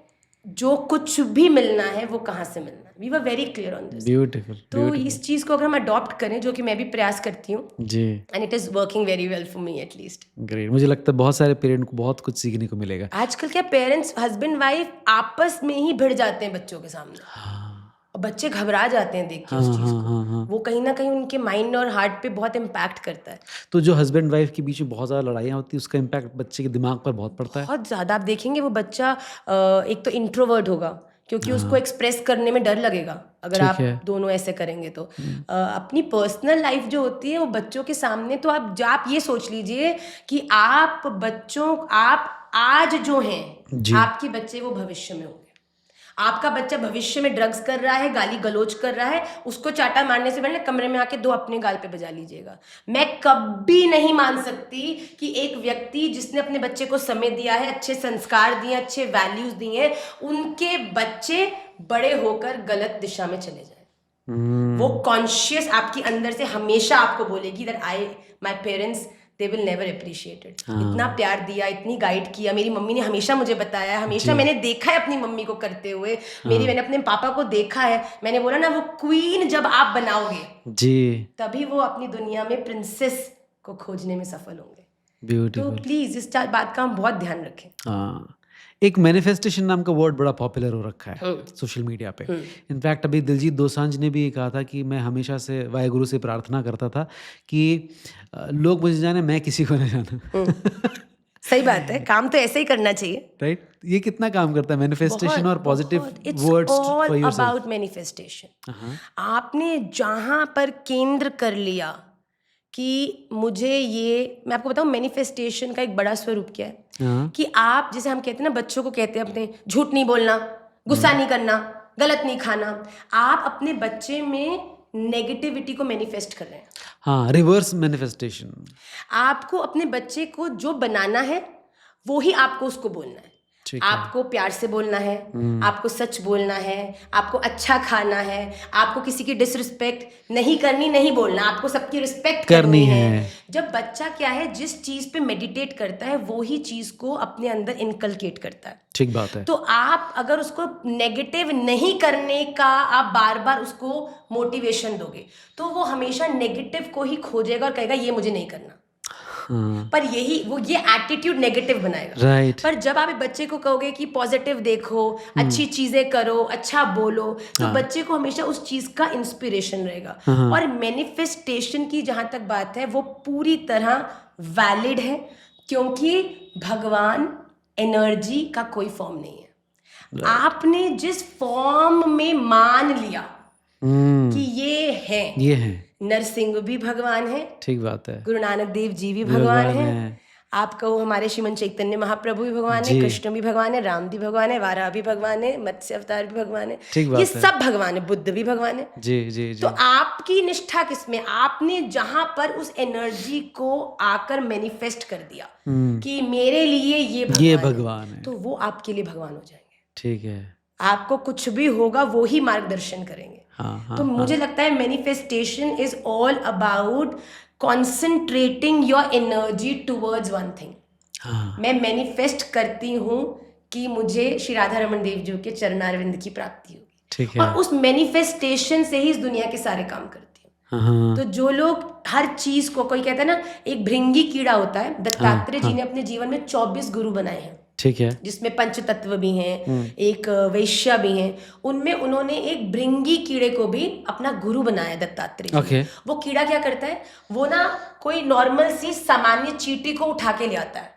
जो कुछ भी मिलना है वो कहाँ से मिलना है। We were very clear on this. Beautiful. तो इस चीज़ को अगर हम अडॉप्ट करें, जो कि मैं भी प्रयास करती हूँ, जी, and it is working very well for me at least. Great. मुझे लगता है बहुत सारे पेरेंट को बहुत कुछ सीखने को मिलेगा। आजकल क्या पेरेंट्स, हस्बैंड वाइफ आपस में ही भिड़ जाते हैं बच्चों के सामने, और बच्चे घबरा जाते हैं देख के उस चीज़ को। वो कहीं ना कहीं उनके माइंड और हार्ट पे बहुत इम्पैक्ट करता है। तो जो हस्बैंड वाइफ के बीच में बहुत ज़्यादा लड़ाइयाँ होती है, उसका इम्पैक्ट बच्चे के दिमाग पर बहुत पड़ता है। बहुत ज़्यादा। आप देखेंगे वो बच्चा एक तो इंट्रोवर्ट होगा, क्योंकि उसको एक्सप्रेस करने में डर लगेगा अगर आप दोनों ऐसे करेंगे तो। अपनी पर्सनल लाइफ जो होती है वो बच्चों के सामने, तो आप ये सोच लीजिए कि आप आज जो हैं, आपके बच्चे वो भविष्य में होंगे। आपका बच्चा भविष्य में ड्रग्स कर रहा है, गाली गलौज कर रहा है, उसको चाटा मारने से पहले कमरे में आके 2 अपने गाल पे बजा लीजिएगा। मैं कभी नहीं मान सकती कि एक व्यक्ति जिसने अपने बच्चे को समय दिया है, अच्छे संस्कार दिए, अच्छे वैल्यूज दिए, उनके बच्चे बड़े होकर गलत दिशा में चले जाए। वो कॉन्शियस आपकी अंदर से हमेशा आपको बोलेगी that my parents they will never appreciate it. इतना प्यार दिया, इतनी गाइड किया, मेरी मम्मी ने हमेशा मुझे बताया, हमेशा मैंने देखा है अपनी मम्मी को करते हुए, मैंने अपने पापा को देखा है। मैंने बोला ना, वो क्वीन जब आप बनाओगे जी, तभी वो अपनी दुनिया में प्रिंसेस को खोजने में सफल होंगे। तो प्लीज इस बात का हम बहुत ध्यान रखें। एक मैनिफेस्टेशन नाम का वर्ड बड़ा पॉपुलर हो रखा है सोशल मीडिया पे। इनफैक्ट अभी दिलजीत दोसांझ ने भी ये कहा था कि मैं हमेशा से वाहेगुरु से प्रार्थना करता था कि लोग मुझे जाने, मैं किसी को नहीं जाना। सही बात है, काम तो ऐसे ही करना चाहिए, राइट? ये कितना काम करता है मैनिफेस्टेशन और positive words for yourself. It's all about manifestation. आपने जहां पर केंद्र कर लिया कि मुझे ये, मैं आपको बताऊं मैनिफेस्टेशन का एक बड़ा स्वरूप क्या है, कि आप, जैसे हम कहते हैं ना, बच्चों को कहते हैं अपने, झूठ नहीं बोलना, गुस्सा नहीं करना, गलत नहीं खाना। आप अपने बच्चे में नेगेटिविटी को मैनिफेस्ट कर रहे हैं। हाँ, रिवर्स मैनिफेस्टेशन। आपको अपने बच्चे को जो बनाना है वो ही आपको उसको बोलना है। आपको प्यार से बोलना है, आपको सच बोलना है, आपको अच्छा खाना है, आपको किसी की डिसरिस्पेक्ट नहीं करनी, नहीं बोलना, आपको सबकी रिस्पेक्ट करनी है। जब बच्चा क्या है, जिस चीज पे मेडिटेट करता है वो ही चीज को अपने अंदर इनकलकेट करता है। ठीक बात है। तो आप अगर उसको नेगेटिव नहीं करने का आप बार बार उसको मोटिवेशन दोगे, तो वो हमेशा नेगेटिव को ही खोजेगा और कहेगा ये मुझे नहीं करना। पर ये एटीट्यूड नेगेटिव बनाएगा। राइट। पर जब आप बच्चे को कहोगे कि पॉजिटिव देखो, अच्छी चीजें करो, अच्छा बोलो, तो बच्चे को हमेशा उस चीज का इंस्पिरेशन रहेगा। और मैनिफेस्टेशन की जहां तक बात है, वो पूरी तरह वैलिड है, क्योंकि भगवान एनर्जी का कोई फॉर्म नहीं है। आपने जिस फॉर्म में मान लिया कि ये है, नरसिंह भी भगवान है, ठीक बात है, गुरु नानक देव जी भी भगवान है, आप कहो हमारे श्रीमन चैतन्य महाप्रभु भी भगवान है, कृष्ण भी भगवान है, राम भी भगवान है, वाराह भी भगवान है, मत्स्य अवतार भी भगवान है, ये सब भगवान है, बुद्ध भी भगवान है। जी जी जी। तो आपकी निष्ठा किसमें? आपने जहां पर उस एनर्जी को आकर मैनिफेस्ट कर दिया कि मेरे लिए ये भगवान है, तो वो आपके लिए भगवान हो जाएंगे। ठीक है। आपको कुछ भी होगा वो ही मार्गदर्शन करेंगे। तो मुझे लगता है manifestation is all about concentrating your energy towards one thing. मैं मैनिफेस्ट करती हूँ कि मुझे श्री राधा रमन देव जी के चरणारविंद की प्राप्ति होगी। ठीक है। और उस मैनिफेस्टेशन से ही इस दुनिया के सारे काम करती हूँ। तो जो लोग हर चीज को, कोई कहता है ना, एक भृंगी कीड़ा होता है, दत्तात्रेय जी ने अपने जीवन में 24 गुरु बनाए हैं। ठीक है। जिसमें पंचतत्व भी हैं, एक वैश्य भी हैं, उनमें उन्होंने एक भृंगी कीड़े को भी अपना गुरु बनाया, दत्तात्रेय जी ओके। ने। वो कीड़ा क्या करता है, वो ना कोई नॉर्मल सी सामान्य चींटी को उठा के ले आता है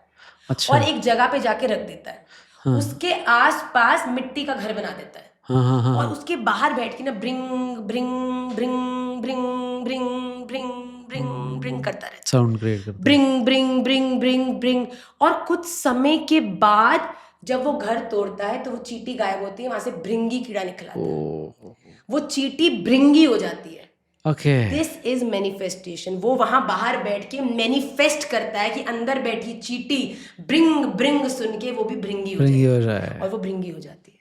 अच्छा। और एक जगह पे जाके रख देता है। हाँ। उसके आसपास मिट्टी का घर बना देता है। हाँ हाँ हाँ और हाँ। उसके बाहर बैठ के ना bring bring bring bring bring bring bring bring करता रहता है। साउंड क्रिएट करता है। Bring bring bring bring bring. और कुछ समय के बाद जब वो घर तोड़ता है तो वो चींटी गायब होती है, वहां से भृंगी कीड़ा निकल आता है। ओह, वो चींटी भृंगी हो जाती है। ओके। This is manifestation. वो वहां बाहर बैठ के मैनिफेस्ट करता है कि अंदर बैठी चींटी ब्रिंग ब्रिंग सुन के वो भी भृंगी हो भृंगी जाए, हो जाए। और वो भृंगी हो जाती है।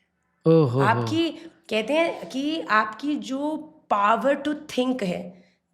ओहो। आपकी कहते हैं कि आपकी जो पावर टू थिंक है,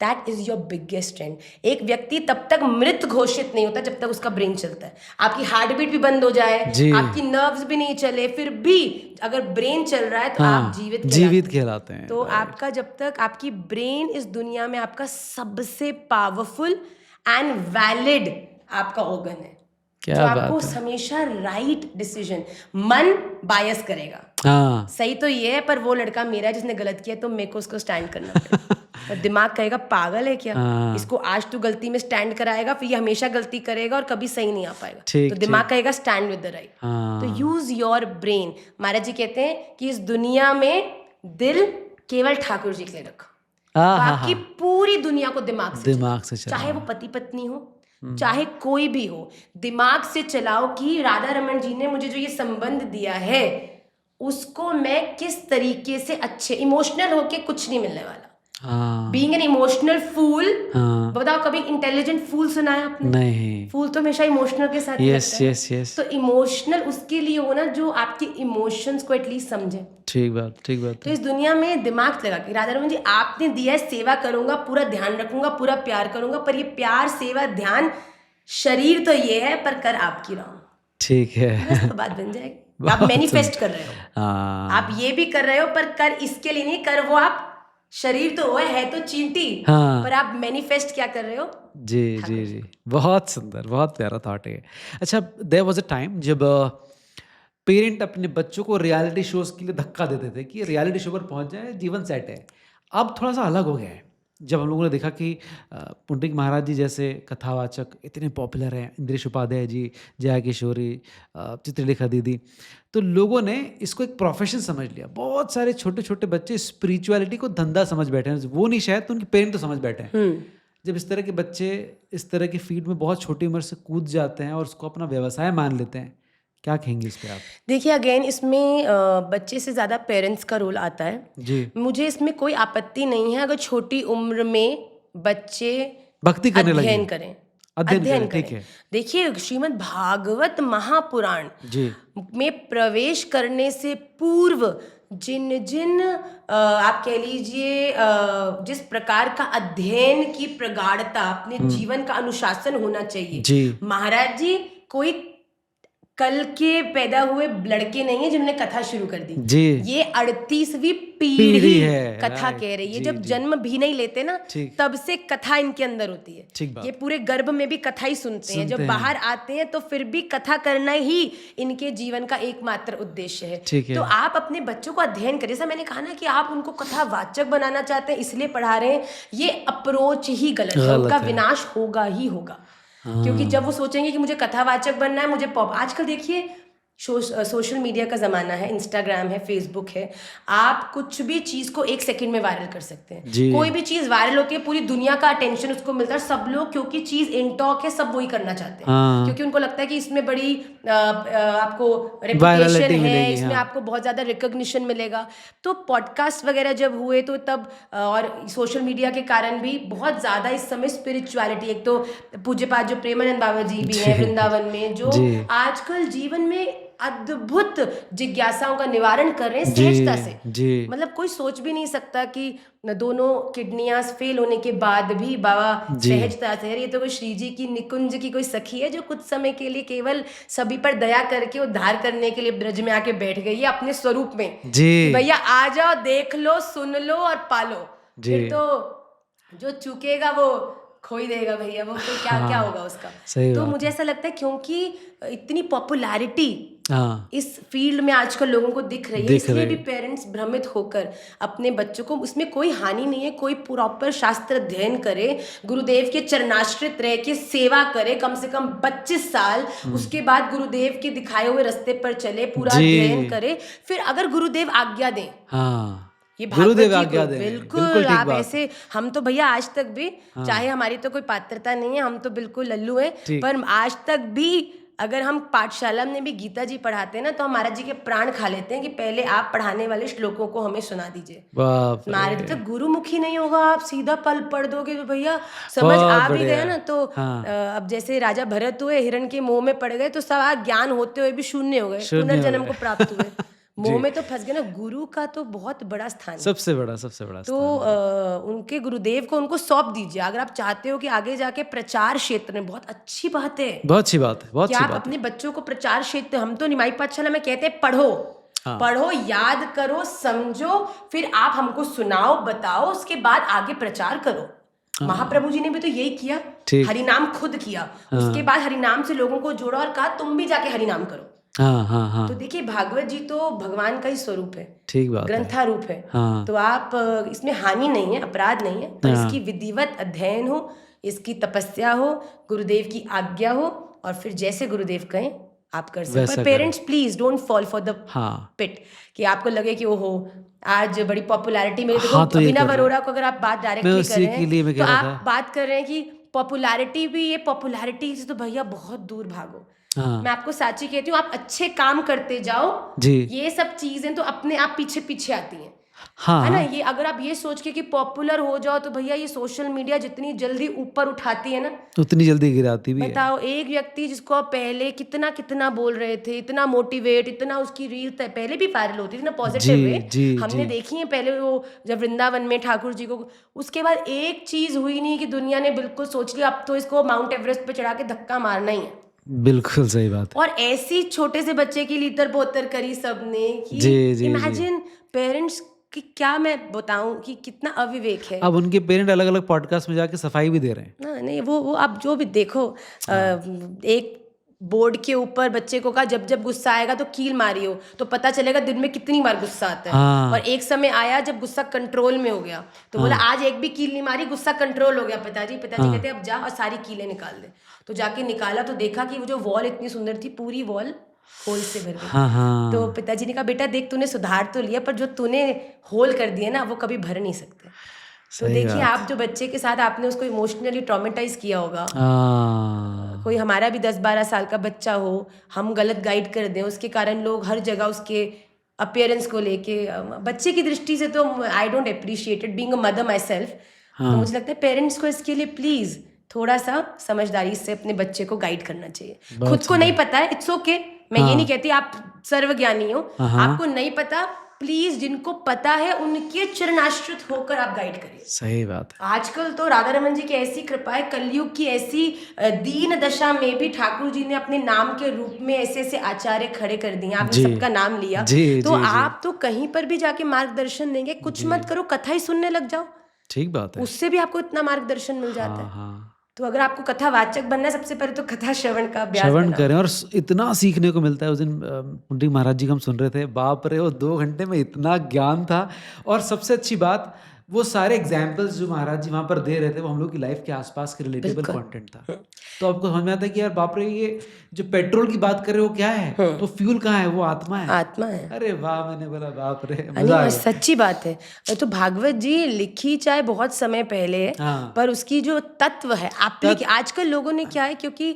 that is your biggest strength. एक व्यक्ति तब तक मृत घोषित नहीं होता जब तक उसका ब्रेन चलता है। आपकी हार्ट बीट भी बंद हो जाए, जी। आपकी नर्व्स भी नहीं चले, फिर भी अगर ब्रेन चल रहा है तो हाँ, आप जीवित जीवित कहलाते हैं। तो आपका जब तक आपकी ब्रेन इस दुनिया में आपका सबसे पावरफुल एंड वैलिड आपका ऑर्गन है, क्या जो बात आपको है। हमेशा राइट डिसीजन, मन बायस करेगा। हाँ। सही तो ये है, पर वो लड़का मेरा है जिसने गलत किया, तो मेरे को उसको स्टैंड करना पड़ेगा। और दिमाग कहेगा पागल है क्या, हाँ। इसको आज तू गलती में स्टैंड कराएगा, फिर ये हमेशा गलती करेगा और कभी सही नहीं आ पाएगा। ठीक, तो दिमाग कहेगा स्टैंड विद द राइट। हाँ। तो यूज योर ब्रेन। महाराज जी कहते हैं कि इस दुनिया में दिल केवल ठाकुर जी के लिए रखो। तो आपकी पूरी दुनिया को दिमाग से चलाओ। चाहे वो पति पत्नी हो, चाहे कोई भी हो, दिमाग से चलाओ कि राधा रमन जी ने मुझे जो ये संबंध दिया है उसको मैं किस तरीके से अच्छे, इमोशनल होके कुछ नहीं मिलने वाला। Being an emotional fool. बताओ कभी इंटेलिजेंट फूल सुना है आपने? नहीं। फूल तो हमेशा इमोशनल के साथ यस रहता है। Yes yes. तो इमोशनल उसके लिए हो ना जो आपके इमोशंस को एटलीस्ट समझे। ठीक बात, ठीक बात। तो इस दुनिया में दिमाग लगा के राधा रमन जी आपने दिया है, सेवा करूंगा, पूरा ध्यान रखूंगा, पूरा प्यार करूंगा, पर ये प्यार सेवा ध्यान शरीर तो ये है, पर कर आपकी राम। ठीक है। बस तो बात बन जाएगी। आप मैनिफेस्ट कर रहे हो, आप ये भी कर रहे हो, पर कर इसके लिए नहीं, कर वो आप शरीर तो है तो चींटी, पर आप मैनिफेस्ट क्या कर रहे हो? जी जी जी, बहुत सुंदर, बहुत प्यारा थॉट है। अच्छा, देयर वाज अ टाइम जब पेरेंट अपने बच्चों को रियलिटी शोज के लिए धक्का देते थे कि रियलिटी शो पर पहुंच जाए, जीवन सेट है। अब थोड़ा सा अलग हो गया है, जब हम लोगों ने देखा कि पुंडरीक महाराज जी जैसे कथावाचक इतने पॉपुलर हैं, इंद्रेश उपाध्याय जी, जया किशोरी, चित्रलेखा दीदी, तो लोगों ने इसको एक प्रोफेशन समझ लिया। बहुत सारे छोटे छोटे बच्चे स्पिरिचुअलिटी को धंधा समझ बैठे हैं। वो नहीं शायद, तो उनके पेरेंट तो समझ बैठे हैं। जब इस तरह के बच्चे इस तरह की फील्ड में बहुत छोटी उम्र से कूद जाते हैं और उसको अपना व्यवसाय मान लेते हैं, क्या कहेंगे इस पे आप? देखिए, अगेन इसमें बच्चे से ज़्यादा पेरेंट्स का रोल आता है जी। मुझे इसमें कोई आपत्ति नहीं है अगर छोटी उम्र में बच्चे भक्ति करने लगे, अध्ययन करें, अध्ययन करें, ठीक है। देखिए, श्रीमद् भागवत महापुराण जी में प्रवेश करने से पूर्व जिन जिन आप कह लीजिए जिस प्रकार का अध्ययन की प्रगाढ़ता, अपने जीवन का अनुशासन होना चाहिए जी। महाराज जी कोई कल के पैदा हुए लड़के नहीं है जिन्होंने कथा शुरू कर दी जी। ये 38वीं पीढ़ी है, कथा राइट, कह रही है। जी, जब जी। जन्म भी नहीं लेते ना, ठीक। तब से कथा इनके अंदर होती है। ठीक बात। ये पूरे गर्भ में भी कथा ही सुनते हैं। जब हैं। बाहर आते हैं तो फिर भी कथा करना ही इनके जीवन का एकमात्र उद्देश्य है। ठीक है। तो आप अपने बच्चों को अध्ययन करिए। जैसा मैंने कहा ना कि आप उनको कथावाचक बनाना चाहते हैं इसलिए पढ़ा रहे हैं, ये अप्रोच ही गलत है। उनका विनाश होगा ही होगा। क्योंकि जब वो सोचेंगे कि मुझे कथावाचक बनना है, मुझे पॉप, आजकल देखिए सोशल मीडिया का ज़माना है, इंस्टाग्राम है, फेसबुक है, आप कुछ भी चीज़ को 1 सेकंड में वायरल कर सकते हैं। कोई भी चीज़ वायरल होकर पूरी दुनिया का अटेंशन उसको मिलता है। सब लोग, क्योंकि चीज़ इनटॉक है, सब वही करना चाहते हैं। क्योंकि उनको लगता है कि इसमें बड़ी आपको रेपुटेशन है, इसमें आपको बहुत ज़्यादा रिकॉग्निशन मिलेगा। तो पॉडकास्ट वगैरह जब हुए तो तब, और सोशल मीडिया के कारण भी बहुत ज़्यादा इस समय स्पिरिचुअलिटी, एक तो पूज्यपाद जो प्रेमानंद बाबा जी भी हैं वृंदावन में, जो आजकल जीवन में अद्भुत जिज्ञासाओं का निवारण कर रहे हैं सहजता से। मतलब कोई सोच भी नहीं सकता कि दोनों किडनियां फेल होने के बाद भी बाबा सहजता से, ये तो कोई श्री जी की निकुंज की कोई सखी है जो कुछ समय के लिए केवल सभी पर दया करके उद्धार करने के लिए ब्रज में आके बैठ गई है अपने स्वरूप में। भैया आ जाओ, देख लो, सुन लो और पालो। फिर तो जो चूकेगा वो खो ही देगा भैया, वो तो क्या क्या होगा उसका। सही तो बात मुझे ऐसा लगता है क्योंकि इतनी पॉपुलैरिटी हाँ इस फील्ड में आजकल लोगों को दिख रही है, दिख इसलिए रही भी पेरेंट्स भ्रमित होकर अपने बच्चों को, उसमें कोई हानि नहीं है, कोई प्रॉपर शास्त्र अध्ययन करे, गुरुदेव के चरणाश्रित रह के सेवा करे कम से कम 25 साल, उसके बाद गुरुदेव के दिखाए हुए रास्ते पर चले, पूरा जी अध्ययन करे, फिर अगर गुरुदेव आज्ञा दें, हाँ ये भागवत गुरुदेव जी आज्ञा को दें, बिल्कुल बिल्कुल ठीक आप बात ऐसे, हम तो भैया आज तक भी, हाँ। चाहे हमारी तो कोई पात्रता नहीं है, हम तो बिल्कुल लल्लू हैं, ठीक। पर आज तक भी अगर हम पाठशाला में भी गीता जी पढ़ाते हैं ना, तो हम महाराज जी के प्राण खा लेते हैं कि पहले आप पढ़ाने वाले श्लोकों को हमें सुना दीजिए। बाप रे, महाराज जी तक गुरुमुखी नहीं होगा, आप सीधा पल पढ़ दोगे तो भैया समझ बहुत आ भी बढ़िया। गया ना। तो हाँ। अब जैसे राजा भरत हुए, हिरण के मोह में पड़ गए, तो सब ज्ञान होते हुए भी शून्य हो गए, शून्य हो पुनर्जन्म गए। को प्राप्त हुए, मोह में तो फंस गए ना। गुरु का तो बहुत बड़ा स्थान है, सबसे बड़ा तो उनके गुरुदेव को उनको सौंप दीजिए। अगर आप चाहते हो कि आगे जाके प्रचार क्षेत्र में, बहुत अच्छी बात है बहुत अच्छी बात है, बहुत कि अच्छी आप बात अपने बच्चों को प्रचार क्षेत्र, हम तो निमाई पाठशाला में कहते हैं पढ़ो, हाँ। पढ़ो, याद करो, समझो, फिर आप हमको सुनाओ, बताओ, उसके बाद आगे प्रचार करो। महाप्रभु जी ने भी तो यही किया, ठीक। हरिनाम खुद किया, उसके बाद हरिनाम से लोगों को जोड़ा और कहा तुम भी जाके हरिनाम करो। हाँ हाँ हाँ तो देखिए भागवत जी तो भगवान का ही स्वरूप है, ठीक बात है ग्रंथारूप है। हाँ। तो आप इसमें हानि नहीं है, अपराध नहीं है, पर हाँ। इसकी विधिवत अध्ययन हो, इसकी तपस्या हो, गुरुदेव की आज्ञा हो, और फिर जैसे गुरुदेव कहें आप कर सकते। वैसा पर parents please don't fall for the हाँ पिट कि आपको लगे कि ओहो आज बड़ी पॉपुलैरिटी मेरे। हाँ, तो ये अभिनव कर रहे हैं। अरोड़ा को अगर आप बात मैं डायरेक्टली कर उसी रहे के लिए मैं हैं, तो कह रहा आप था। बात कर रहे हैं कि पॉपुलैरिटी भी, ये पॉपुलैरिटी से तो भैया बहुत दूर भागो। हाँ मैं आपको साची कहती हूँ, आप अच्छे काम करते जाओ, जी ये सब चीजें तो अपने आप पीछे पीछे आती हैं, हाँ है ना। ये अगर आप ये सोच के कि पॉपुलर हो जाओ, तो भैया ये सोशल मीडिया जितनी जल्दी ऊपर उठाती है ना, उतनी जल्दी गिराती भी है। बताओ एक व्यक्ति जिसको आप पहले कितना कितना बोल रहे थे, इतना मोटिवेट, इतना उसकी रील पहले भी वायरल होती थी ना पॉजिटिव जी वे, जी हमने जी देखी है पहले वो जब वृंदावन में ठाकुर जी को, उसके बाद एक चीज हुई नहीं कि दुनिया ने बिल्कुल सोच लिया अब तो इसको माउंट एवरेस्ट पे चढ़ा के धक्का मारना ही है। बिल्कुल सही बात है। और ऐसी छोटे से बच्चे की लीतर पोतर करी सबने कि जी, जी, इमेजिन पेरेंट्स कि क्या मैं बताऊं कि कितना अविवेक है। अब उनके पेरेंट अलग अलग पॉडकास्ट में जाके सफाई भी दे रहे हैं। ना नहीं, वो आप जो भी देखो, एक बोर्ड के ऊपर बच्चे को कहा जब जब गुस्सा आएगा तो कील मारी हो, तो पता चलेगा दिन में कितनी बार गुस्सा आता है। हाँ। और एक समय आया जब गुस्सा कंट्रोल में हो गया, तो बोला आज एक भी कील नहीं मारी, गुस्सा कंट्रोल हो गया। पिताजी कहते अब जा और सारी कीलें निकाल दे। तो जाके निकाला तो देखा कि वो जो वॉल इतनी सुंदर थी, पूरी वॉल होल से भर गई। हाँ हाँ तो पिताजी ने कहा बेटा देख तूने सुधार तो लिया, पर जो तूने होल कर दिए ना वो कभी भर नहीं सकते। तो सही देखिए बात। आप जो बच्चे के साथ आपने उसको इमोशनली ट्रॉमेटाइज किया होगा, हाँ कोई हमारा भी 10-12 साल का बच्चा हो, हम गलत गाइड कर दें, उसके कारण लोग हर जगह उसके अपीयरेंस को लेके, बच्चे की दृष्टि से तो I don't appreciate it being a mother my self. तो मुझे लगता है पेरेंट्स को इसके लिए प्लीज थोड़ा सा समझदारी से अपने बच्चे को गाइड करना चाहिए। खुद को नहीं पता है, इट्स ओके, मैं ये नहीं कहती आप सर्वज्ञानी हो, आपको नहीं पता, प्लीज जिनको पता है उनके चरणाश्रित होकर आप गाइड करिए। सही बात है। आजकल तो राधा रमन जी की ऐसी कृपा है, कलयुग की ऐसी दीन दशा में भी ठाकुर जी ने अपने नाम के रूप में ऐसे ऐसे आचार्य खड़े कर दिए। आपने जी। सबका नाम लिया, जी, तो जी, जी। आप तो कहीं पर भी जाके मार्गदर्शन देंगे, कुछ मत करो, कथा ही सुनने लग जाओ, ठीक बात है। उससे भी आपको इतना मार्गदर्शन मिल जाता है। हाँ तो अगर आपको कथावाचक बनना है, सबसे पहले तो कथा श्रवण का अभ्यास श्रवण बनाओ। करें, और इतना सीखने को मिलता है। उस दिन पुंडरीक महाराज जी को हम सुन रहे थे, बाप रे वो 2 घंटे में इतना ज्ञान था। और सबसे अच्छी बात, वो सारे एग्जाम्पल्स जो महाराज जी वहाँ पर दे रहे थे वो हम लोग की लाइफ के आसपास के रिलेटेबल कंटेंट था। तो आपको समझ में आता है कि यार बाप रे, ये जो पेट्रोल की बात कर रहे हो क्या है, तो फ्यूल कहाँ है, वो आत्मा है। आत्मा है। अरे वाह, मैंने बोला बाप रे, नहीं, मजा आ और गया। सच्ची बात है। तो भागवत जी लिखी चाहे बहुत समय पहले है, हाँ। पर उसकी जो तत्व है आजकल लोगों ने क्या है, क्योंकि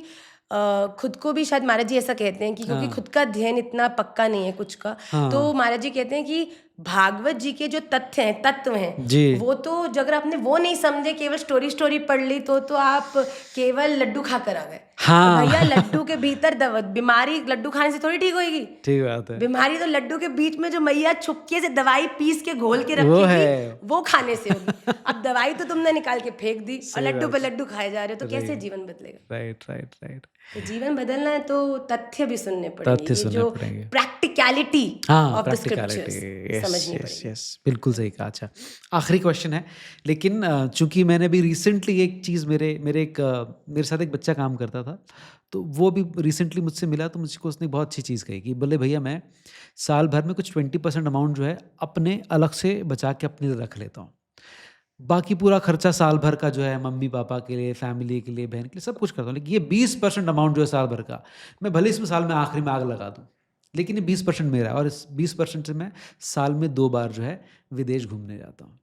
खुद को भी शायद महाराज जी ऐसा कहते हैं कि क्योंकि खुद का अध्ययन इतना पक्का नहीं है कुछ का, तो महाराज जी कहते हैं कि भागवत जी के जो तत्व हैं जी। वो तो अगर आपने वो नहीं समझे, केवल स्टोरी पढ़ ली, तो आप केवल लड्डू खा कर आ गए। हाँ। भैया लड्डू के भीतर बीमारी लड्डू खाने से थोड़ी ठीक होगी। ठीक बात है। बीमारी तो लड्डू के बीच में जो मैया छुपके से दवाई पीस के घोल के वो रखेगी है। वो खाने से होगी। अब दवाई तो तुमने निकाल के फेंक दी और सही लड्डू बात पे है। लड्डू खाए जा रहे हो, तो कैसे राइट जीवन बदलेगा? Right right right. तो जीवन बदलना है तो तथ्य भी सुनने पड़ेंगे, तथ्य ये सुनने जो पड़ेंगे। प्रैक्टिकलिटी हाँ, of the practicality. Scriptures yes समझनी यस पड़ेगी। यस, बिल्कुल सही कहा। अच्छा, आखिरी क्वेश्चन है, लेकिन चूंकि मैंने भी रिसेंटली एक चीज़ मेरे साथ एक बच्चा काम करता था, तो वो भी रिसेंटली मुझसे मिला, तो मुझको उसने बहुत अच्छी चीज़ कही कि बोले भैया मैं साल भर में कुछ 20% अमाउंट जो है अपने अलग से बचा के अपने लिए रख लेता हूँ। बाकी पूरा खर्चा साल भर का जो है मम्मी पापा के लिए, फैमिली के लिए, बहन के लिए सब कुछ करता हूँ, लेकिन ये 20% अमाउंट जो है साल भर का, मैं भले इसमें साल में आखिरी में आग लगा दूँ, लेकिन ये 20% मेरा है, और इस 20% से मैं साल में 2 बार जो है विदेश घूमने जाता हूँ।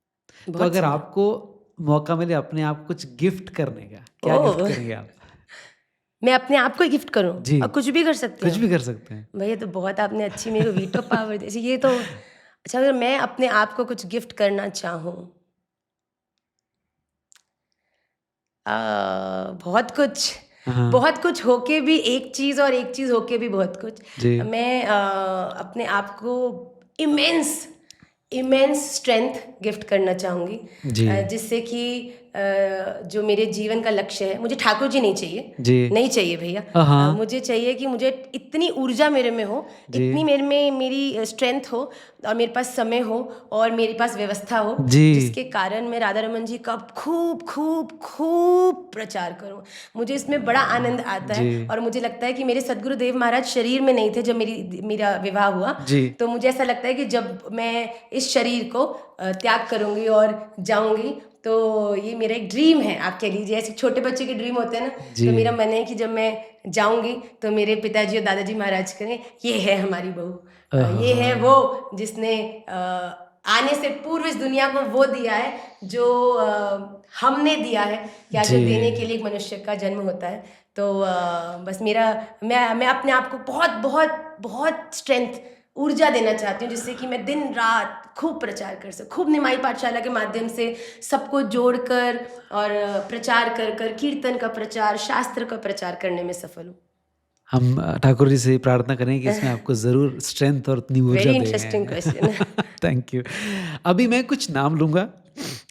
तो बहुत अगर सुंदर। आपको मौका मिले अपने आप को कुछ गिफ्ट करने का, क्या गिफ्ट ओह, करेंगे आप? मैं अपने आप को ही गिफ्ट करूं जी, और कुछ भी कर सकती कुछ हूँ? भी कर सकते हैं। भैया तो बहुत आपने अच्छी मेरे को वीटो पावर दी। ये तो अच्छा, अगर मैं अपने आप को कुछ गिफ्ट करना चाहूँ, बहुत कुछ, हाँ, बहुत कुछ होके भी एक चीज़ और एक चीज़ होके भी बहुत कुछ। जी, मैं अपने आप को इमेंस इमेंस स्ट्रेंथ गिफ्ट करना चाहूँगी, जी, जिससे कि जो मेरे जीवन का लक्ष्य है, मुझे ठाकुर जी नहीं चाहिए, जी, नहीं चाहिए भैया। हाँ, मुझे चाहिए कि मुझे इतनी ऊर्जा मेरे में हो, जी, इतनी मेरे में मेरी स्ट्रेंथ हो, और मेरे पास समय हो, और मेरे पास व्यवस्था हो, जी, जिसके कारण मैं राधा रमन जी का खूब खूब खूब प्रचार करूं। मुझे इसमें बड़ा आनंद आता है, जी, और मुझे लगता है कि मेरे सद्गुरुदेव महाराज शरीर में नहीं थे जब मेरा विवाह हुआ। जी, तो मुझे ऐसा लगता है कि जब मैं इस शरीर को त्याग करूंगी और जाऊंगी, तो ये मेरा एक ड्रीम है। आप कह लीजिए ऐसे छोटे बच्चे के ड्रीम होते हैं ना, जी, तो मेरा मन है कि जब मैं जाऊंगी तो मेरे पिताजी और दादाजी महाराज करें, ये है हमारी बहू, ये है हाँ, वो जिसने आने से पूर्व इस दुनिया को वो दिया है जो हमने दिया है। क्या जो जी, देने के लिए एक मनुष्य का जन्म होता है। तो बस मैं अपने आप को बहुत बहुत बहुत स्ट्रेंथ, ऊर्जा देना चाहती हूँ, जिससे कि मैं दिन रात खूब प्रचार कर सकूँ, खूब निमाई पाठशाला के माध्यम से सबको जोड़कर और प्रचार कर कर कीर्तन का प्रचार, शास्त्र का प्रचार करने में सफल हूँ। हम ठाकुर जी से प्रार्थना करें कि इसमें आपको ज़रूर स्ट्रेंथ और इतनी ऊर्जा वेरी दें। Interesting question. Thank you. अभी मैं कुछ नाम लूँगा,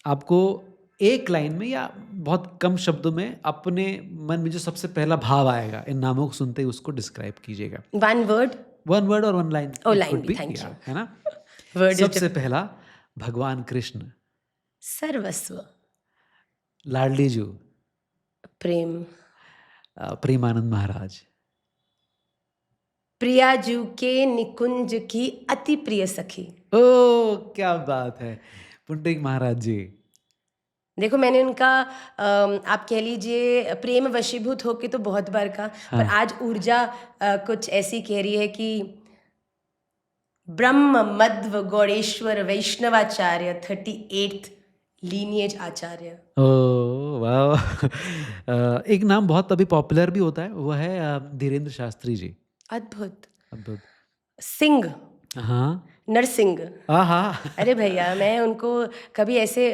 आपको एक लाइन में या बहुत कम शब्दों में अपने मन में जो सबसे पहला भाव आएगा इन नामों को सुनते ही उसको डिस्क्राइब कीजिएगा। One word? वन वर्ड और one line oh, it line could be, be, thank या यू। है ना? वर्ड इज सबसे पहला भगवान कृष्ण, सर्वस्व, लाडली जू, प्रेम, प्रेमानंद महाराज, प्रियाजू के निकुंज की अति प्रिय सखी। ओह! क्या बात है। पुंडरीक महाराज जी। देखो, मैंने उनका आप कह लीजिए प्रेम वशीभूत होके तो बहुत बार कहा, पर हाँ, आज ऊर्जा कुछ ऐसी कह रही है कि ब्रह्म मध्व गौड़ेश्वर वैष्णवाचार्य 38th लीनिएज आचार्य। ओह वाह! एक नाम बहुत अभी पॉपुलर भी होता है, वो है धीरेन्द्र शास्त्री जी। अद्भुत। अद्भुत। सिंह, हाँ। नरसिंह। आहा! अरे भैया, मैं उनको कभी ऐसे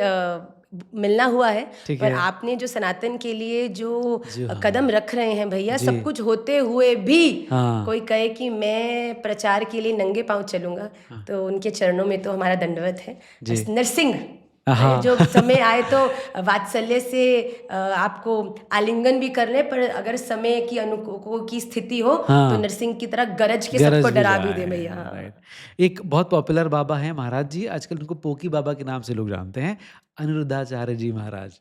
मिलना हुआ है, ठीक पर है। आपने जो सनातन के लिए जो जी हाँ। कदम रख रहे हैं भैया, जी। सब कुछ होते हुए भी हाँ, कोई कहे कि मैं प्रचार के लिए नंगे पांव चलूंगा, हाँ। तो उनके चरणों में तो हमारा दंडवत है। जी। नरसिंह, आहा! जो समय आए तो वात्सल्य से आपको आलिंगन भी कर ले, पर अगर समय की अनुकूल की स्थिति हो तो हाँ, नरसिंह की तरह गरज के गरज सबको भी डरा भी जाए, दे भैया। राइट। एक बहुत पॉपुलर बाबा हैं महाराज जी, आजकल उनको पोकी बाबा के नाम से लोग जानते हैं, अनिरुद्धाचार्य जी महाराज।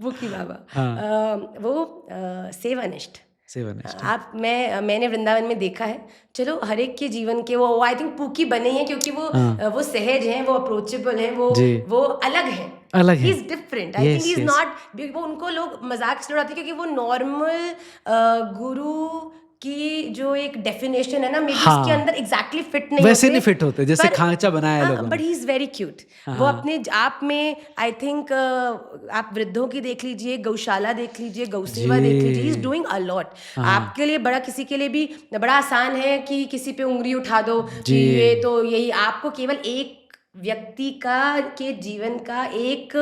बुकी बाबा, हाँ, वो सेवानिष्ठ। सेवानिष्ठ। मैंने वृंदावन में देखा है। चलो, हर एक के जीवन के वो आई थिंक पूकी बने हैं क्योंकि हाँ, वो सहज हैं, वो अप्रोचेबल हैं, जी, वो अलग हैं। अलग ही हैं। Is different, I think he yes, is yes. Not. वो उनको लोग मजाक से उड़ाते हैं क्योंकि वो नॉर्मल गुरु की जो एक डेफिनेशन है ना, मे बी उसके अंदर हाँ, एग्जैक्टली फिट नहीं वैसे होते, नहीं फिट होते, जैसे पर खांचा बनाया है लोगों बट ने। He is very cute. वो हाँ, अपने आप में आई थिंक आप वृद्धों की देख लीजिए, गौशाला देख लीजिए, गौसेवा देख लीजिए, ही इज जी। Doing a lot. हाँ, आपके लिए बड़ा, किसी के लिए भी बड़ा आसान है कि किसी पे उंगली उठा दो कि जी। ये तो यही। आपको केवल एक व्यक्ति का के जीवन का एक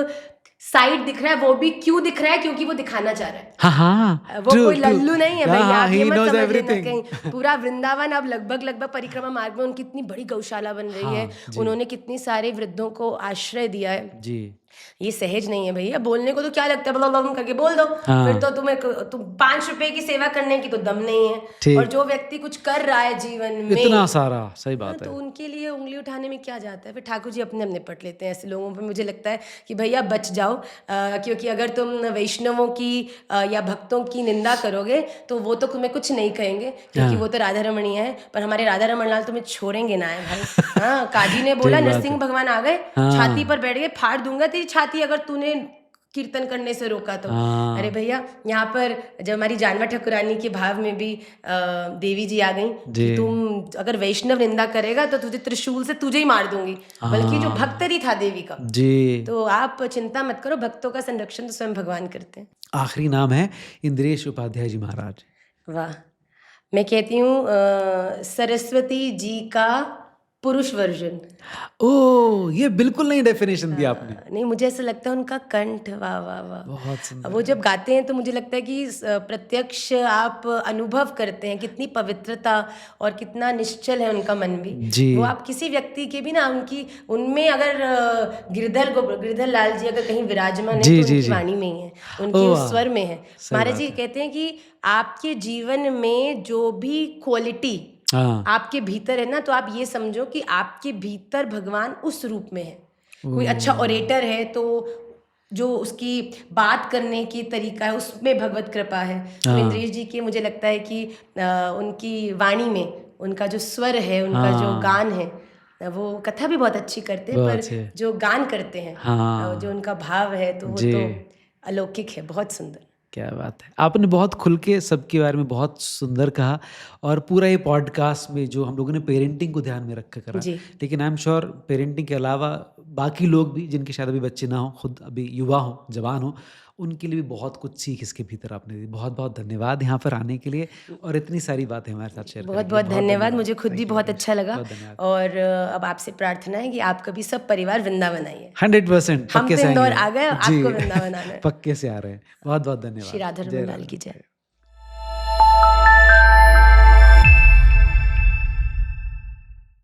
साइड दिख रहा है, वो भी क्यों दिख रहा है, क्योंकि वो दिखाना चाह रहा है। हाँ हाँ, वो true, कोई true. लल्लू नहीं है भाई, हाँ, आप ये he मत knows समझ लेना everything. कहीं पूरा वृंदावन अब लगभग परिक्रमा मार्ग में उनकी इतनी बड़ी गौशाला बन रही है, हाँ, जी। उन्होंने कितनी सारे वृद्धों को आश्रय दिया है। जी। ये सहज नहीं है भैया, बोलने को तो क्या लगता है, ब्ला करके बोल दो, हाँ। फिर तो तुम 5 रुपए की सेवा करने की तो दम नहीं है। ठीक। और जो व्यक्ति कुछ कर रहा है जीवन में, इतना सारा, सही बात तो है। उनके लिए उंगली उठाने में क्या जाता है। फिर ठाकुर जी अपने निपट लेते हैं ऐसे लोगों पे। मुझे लगता है कि भैया बच जाओ, क्योंकि अगर तुम वैष्णवों की या भक्तों की निंदा करोगे तो वो तो तुम्हें कुछ नहीं कहेंगे, क्योंकि हाँ। वो तो राधा रमणीय है, पर हमारे राधा रमण लाल तुम्हें छोड़ेंगे ना है भाई। हाँ, काजी ने बोला ठीक बात नरसिंह है। भगवान आ गए, हाँ। छाती पर बैठ गए, फाड़ दूंगा तेरी छाती अगर तूने कीर्तन करने से रोका तो। हाँ। अरे भैया, यहाँ पर जब हमारी जानवा ठाकुरानी के भाव में भी देवी जी आ गई जी। कि तुम अगर वैष्णव निंदा करेगा तो तुझे त्रिशूल से तुझे ही मार दूंगी, बल्कि जो भक्त ही था देवी का। जी। तो आप चिंता मत करो, भक्तों का संरक्षण तो स्वयं भगवान करते हैं। आखिरी नाम है इंद्रेश उपाध्याय जी महाराज। वाह, मैं कहती हूँ सरस्वती जी का पुरुष वर्जन। ओह, ये बिल्कुल नई डेफिनेशन दी आपने। नहीं, मुझे ऐसा लगता है उनका कंठ, वाह वाह वाह, बहुत सुंदर। वो जब गाते हैं तो मुझे लगता है कि प्रत्यक्ष आप अनुभव करते हैं कितनी पवित्रता और कितना निश्चल है उनका मन भी। जी। वो आप किसी व्यक्ति के भी ना, उनमें अगर गिरधर लाल जी अगर कहीं विराजमान है जी, तो जी, उनकी जी। वाणी में ही है, उनके ओह, उस वाह। स्वर में है। सही महाराज बात जी है। कहते हैं कि आपके जीवन में जो भी क्वालिटी हाँ। आपके भीतर है ना, तो आप ये समझो कि आपके भीतर भगवान उस रूप में है। कोई अच्छा ऑरेटर है तो जो उसकी बात करने की तरीका है उसमें भगवत कृपा है। तो इंद्रेश जी के मुझे लगता है कि उनकी वाणी में उनका जो स्वर है, उनका जो गान है, वो कथा भी बहुत अच्छी करते हैं, बहुत पर अच्छे। जो गान करते हैं, हाँ। जो उनका भाव है, तो वो जी। तो अलौकिक है, बहुत सुंदर। क्या बात है, आपने बहुत खुल के सबके बारे में बहुत सुंदर कहा। और पूरा ये पॉडकास्ट में जो हम लोगों ने पेरेंटिंग को ध्यान में रख के करा, जी। लेकिन आई एम श्योर पेरेंटिंग के अलावा बाकी लोग भी जिनके शायद अभी बच्चे ना हो, खुद अभी युवा हो, जवान हो, उनके लिए भी बहुत कुछ सीख इसके भीतर आपने दी। बहुत बहुत धन्यवाद यहाँ पर आने के लिए और इतनी सारी बातें हमारे साथ शेयर करने बहुत के लिए। बहुत धन्यवाद, मुझे खुद भी Thank you बहुत very much. अच्छा लगा। बहुत धन्यवाद। और अब आपसे प्रार्थना है कि आप कभी सब परिवार वृंदावन आइए। 100% हम पक्के तो से इंदौर आएंगे। आ गए, जी। आपको वृंदावन आना है। पक्के से आ रहे हैं। बहुत बहुत धन्यवाद। श्री राधा जय रमन लाल राधे। की जय।